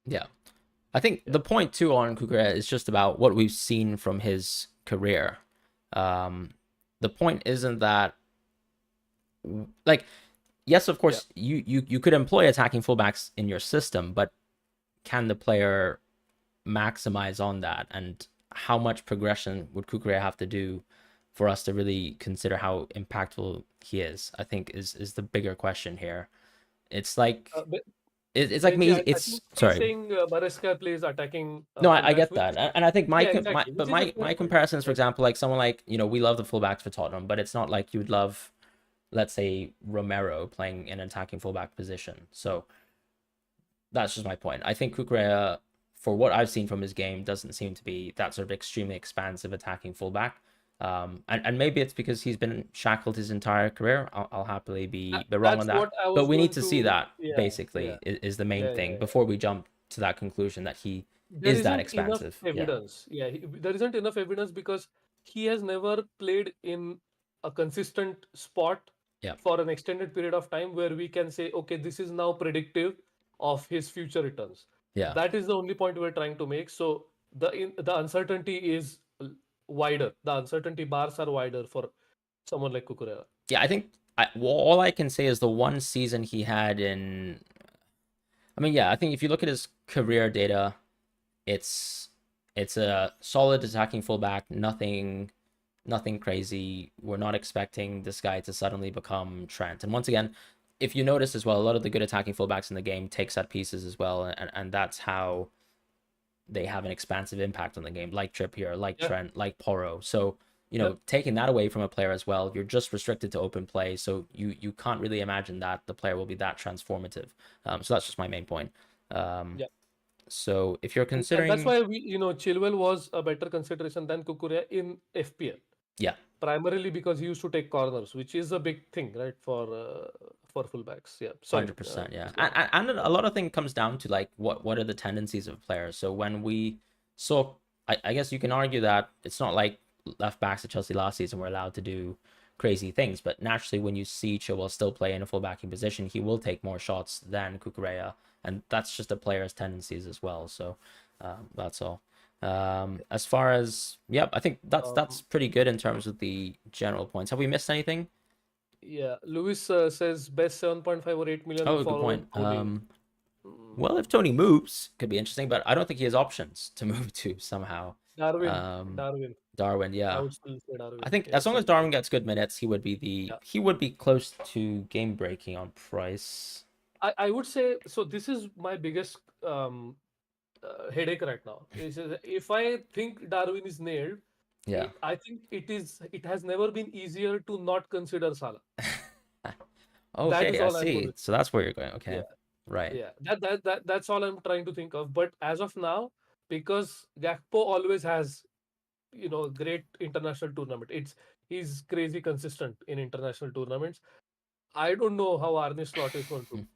yeah. I think Yeah, the point too on Kukurea is just about what we've seen from his career. Um, the point isn't that like yes, of yeah. course you could employ attacking fullbacks in your system, but can the player maximize on that, and how much progression would Kukurea have to do for us to really consider how impactful he is? I think is the bigger question here. It's like But it's like Benji, me. I It's think he's sorry. saying Maresca plays attacking No, I fullbacks, get which that, is and I think yeah, exactly, which is a fair my point. comparisons, for But example, like someone like we love the fullbacks for Tottenham, but it's not like you'd love, let's say, Romero playing in an attacking fullback position. So that's just my point. I think Kukurea, for what I've seen from his game, doesn't seem to be that sort of extremely expansive attacking fullback. And maybe it's because he's been shackled his entire career. I'll happily be wrong on that's that. what I But was we need going to see to. that Yeah, yeah, basically is the main yeah, yeah, thing yeah. before we jump to that conclusion that he There is that isn't enough expansive. Yeah. evidence. Yeah, there isn't enough evidence because he has never played in a consistent spot Yeah. for an extended period of time where we can say, okay, this is now predictive of his future returns. Yeah. That is the only point we're trying to make. So the uncertainty is wider. The uncertainty bars are wider for someone like Kukurea. Yeah. I think well, all I can say is the one season he had in. I mean, yeah. I think if you look at his career data, it's it's a solid attacking fullback. Nothing crazy. We're not expecting this guy to suddenly become Trent. And once again, if you notice as well, a lot of the good attacking fullbacks in the game take set pieces as well, and that's how they have an expansive impact on the game, like Trippier, like Yeah. Trent, like Porro. So Yep. taking that away from a player as well, you're just restricted to open play. So you can't really imagine that the player will be that transformative. So that's just my main point. Um, Yeah. so if you're And that's considering, why Chilwell was a better consideration than Kukurea in FPL. yeah, Primarily because he used to take corners, which is a big thing, right? For fullbacks. Yeah. Sorry. 100%, yeah. Please go ahead. And a lot of things comes down to like what are the tendencies of players. So when we saw, I guess you can argue that it's not like left backs at Chelsea last season were allowed to do crazy things, but naturally when you see Chilwell still play in a full backing position, he will take more shots than Kukurea, and that's just a player's tendencies as well. So that's all. As far as yep, I think that's Um, pretty good in terms of the general points. Have we missed anything? yeah. Lewis says best 7.5 or 8 million Oh, good for point. Tony. Mm, Well, if Tony moves, could be interesting, but I don't think he has options to move to somehow. Darwin. Um, Darwin. Darwin, I yeah. would still say I Darwin. think Yeah. as long as Same. Darwin gets good minutes, Yeah. he would be close to game breaking on price. I would say so. This is my biggest headache right now. If I think Darwin is nailed, Yeah. I think it has never been easier to not consider Salah. That is Okay, I all I'm going see. to So that's where you're going. say. Okay. Right. Yeah, that's all I'm trying to think of. But as of now, because Gakpo always has, great international tournament. He's crazy consistent in international tournaments. I don't know how Arne Slot is going to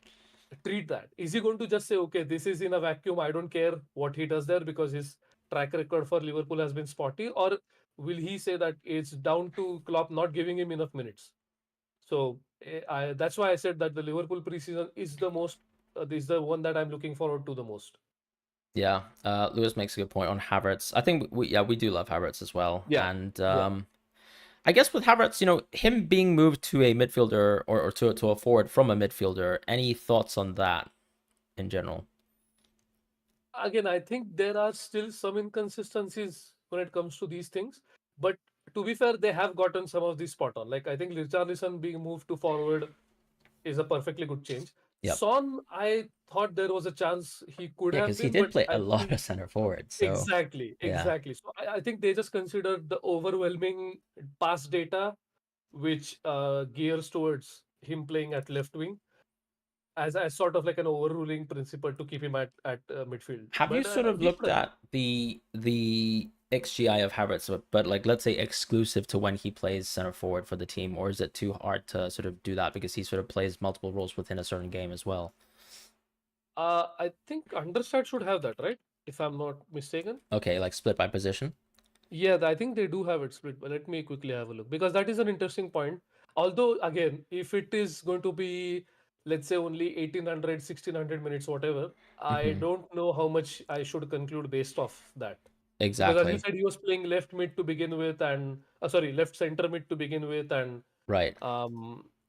treat that. Is he going to just say, okay, this is in a vacuum, I don't care what he does there because his track record for Liverpool has been spotty, or will he say that it's down to Klopp not giving him enough minutes? So that's why I said that the Liverpool preseason is the one that I'm looking forward to the most. Yeah. Lewis makes a good point on Havertz. I think we do love Havertz as well. Yeah, And yeah. I guess with Havertz, him being moved to a midfielder or to a forward from a midfielder, any thoughts on that in general? Again, I think there are still some inconsistencies when it comes to these things. But to be fair, they have gotten some of these spot on. Like I think Richarlison being moved to forward is a perfectly good change. Yep. Son, I thought there was a chance he could Yeah, have because he been, did but play a I lot think of center forward. So exactly, yeah. exactly. So I think they just considered the overwhelming pass data, which gears towards him playing at left wing as sort of like an overruling principle to keep him at midfield. Have you But sort of he looked could have. at the XGI of Havertz, but like let's say exclusive to when he plays center forward for the team, or is it too hard to sort of do that because he sort of plays multiple roles within a certain game as well? I think Understat should have that, right? If I'm not mistaken. Okay, like split by position. Yeah, I think they do have it split, but let me quickly have a look because that is an interesting point. Although, again, if it is going to be, let's say, only 1800, 1600 minutes, whatever, I Hmm. don't know how much I should conclude based off that. Because as you Exactly. said, he was playing left mid to begin with, and sorry, left center mid to begin with, and Right.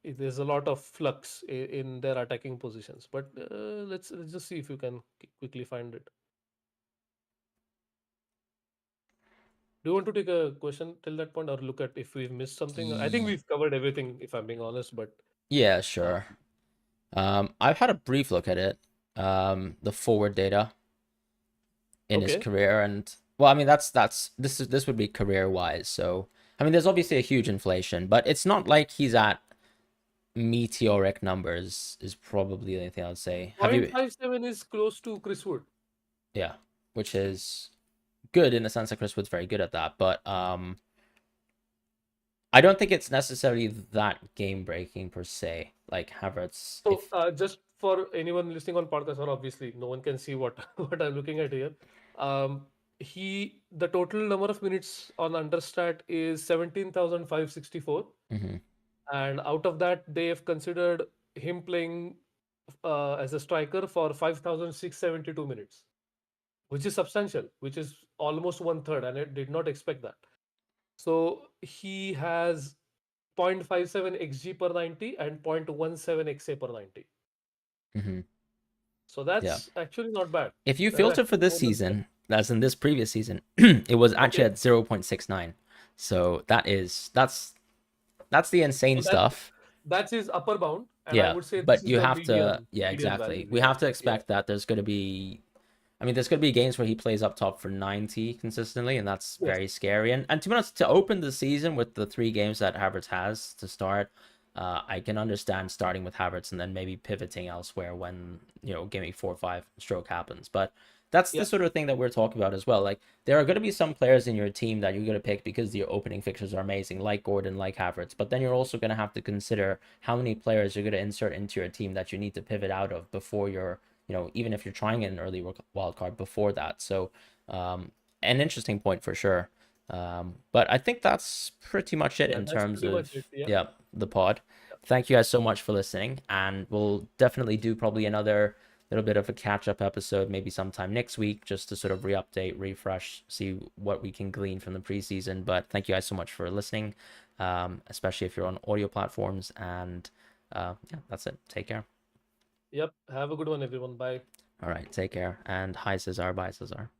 there's a lot of flux in their attacking positions. But let's just see if you can quickly find it. Do you want to take a question till that point or look at if we've missed something? I think Ye- we've covered everything, if I'm being honest, but Yeah, uh, sure. I've had a brief look at it. The forward data in his okay. career, and well, I mean this would be career wise. So I mean, there's obviously a huge inflation, but it's not like he's at meteoric numbers. Is probably the only thing I would say. Have you? 0.57 is close to Chris Wood. Yeah, which is good in the sense that Chris Wood's very good at that, but I don't think it's necessarily that game breaking per se. Like Havertz, So if just for anyone listening on podcast, or obviously no one can see what what I'm looking at here. Um, the total number of minutes on Understat is 17,564, mm-hmm, and out of that they have considered him playing as a striker for 5,672 minutes, which is substantial, which is almost one third, and I did not expect that. So he has 0.57 xg per 90 and 0.17 xa per 90. mm-hmm, So yeah. that's actually not bad. If you That's filter for actually this more than fair. season, as in this previous season, it was actually Okay. at 0.69. So that's the insane So that stuff. that's his upper bound, and I Yeah, would say this but is you the have to, median yeah, median exactly. value We here. have to Yeah. expect that there's going to be, I mean, there's going to be games where he plays up top for 90 consistently, and that's Yes. very scary. And to be honest, to open the season with the three games that Havertz has to start, I can understand starting with Havertz and then maybe pivoting elsewhere when, game week 4 or 5 stroke happens. But that's the Yeah. sort of thing that we're talking about as well. Like, there are going to be some players in your team that you're going to pick because your opening fixtures are amazing, like Gordon, like Havertz. But then you're also going to have to consider how many players you're going to insert into your team that you need to pivot out of before you're, even if you're trying an early wild card before that. So, an interesting point for sure. But I think that's pretty much it Yeah. in That's terms pretty of, much it. Yeah. yeah, the pod. Thank you guys so much for listening, and we'll definitely do probably another little bit of a catch up episode maybe sometime next week just to sort of re-update, refresh, see what we can glean from the preseason. But thank you guys so much for listening, especially if you're on audio platforms. And yeah, that's it. Take care. Yep. Have a good one, everyone. Bye. All right, take care. And hi, Cesar. Bye, Cesar.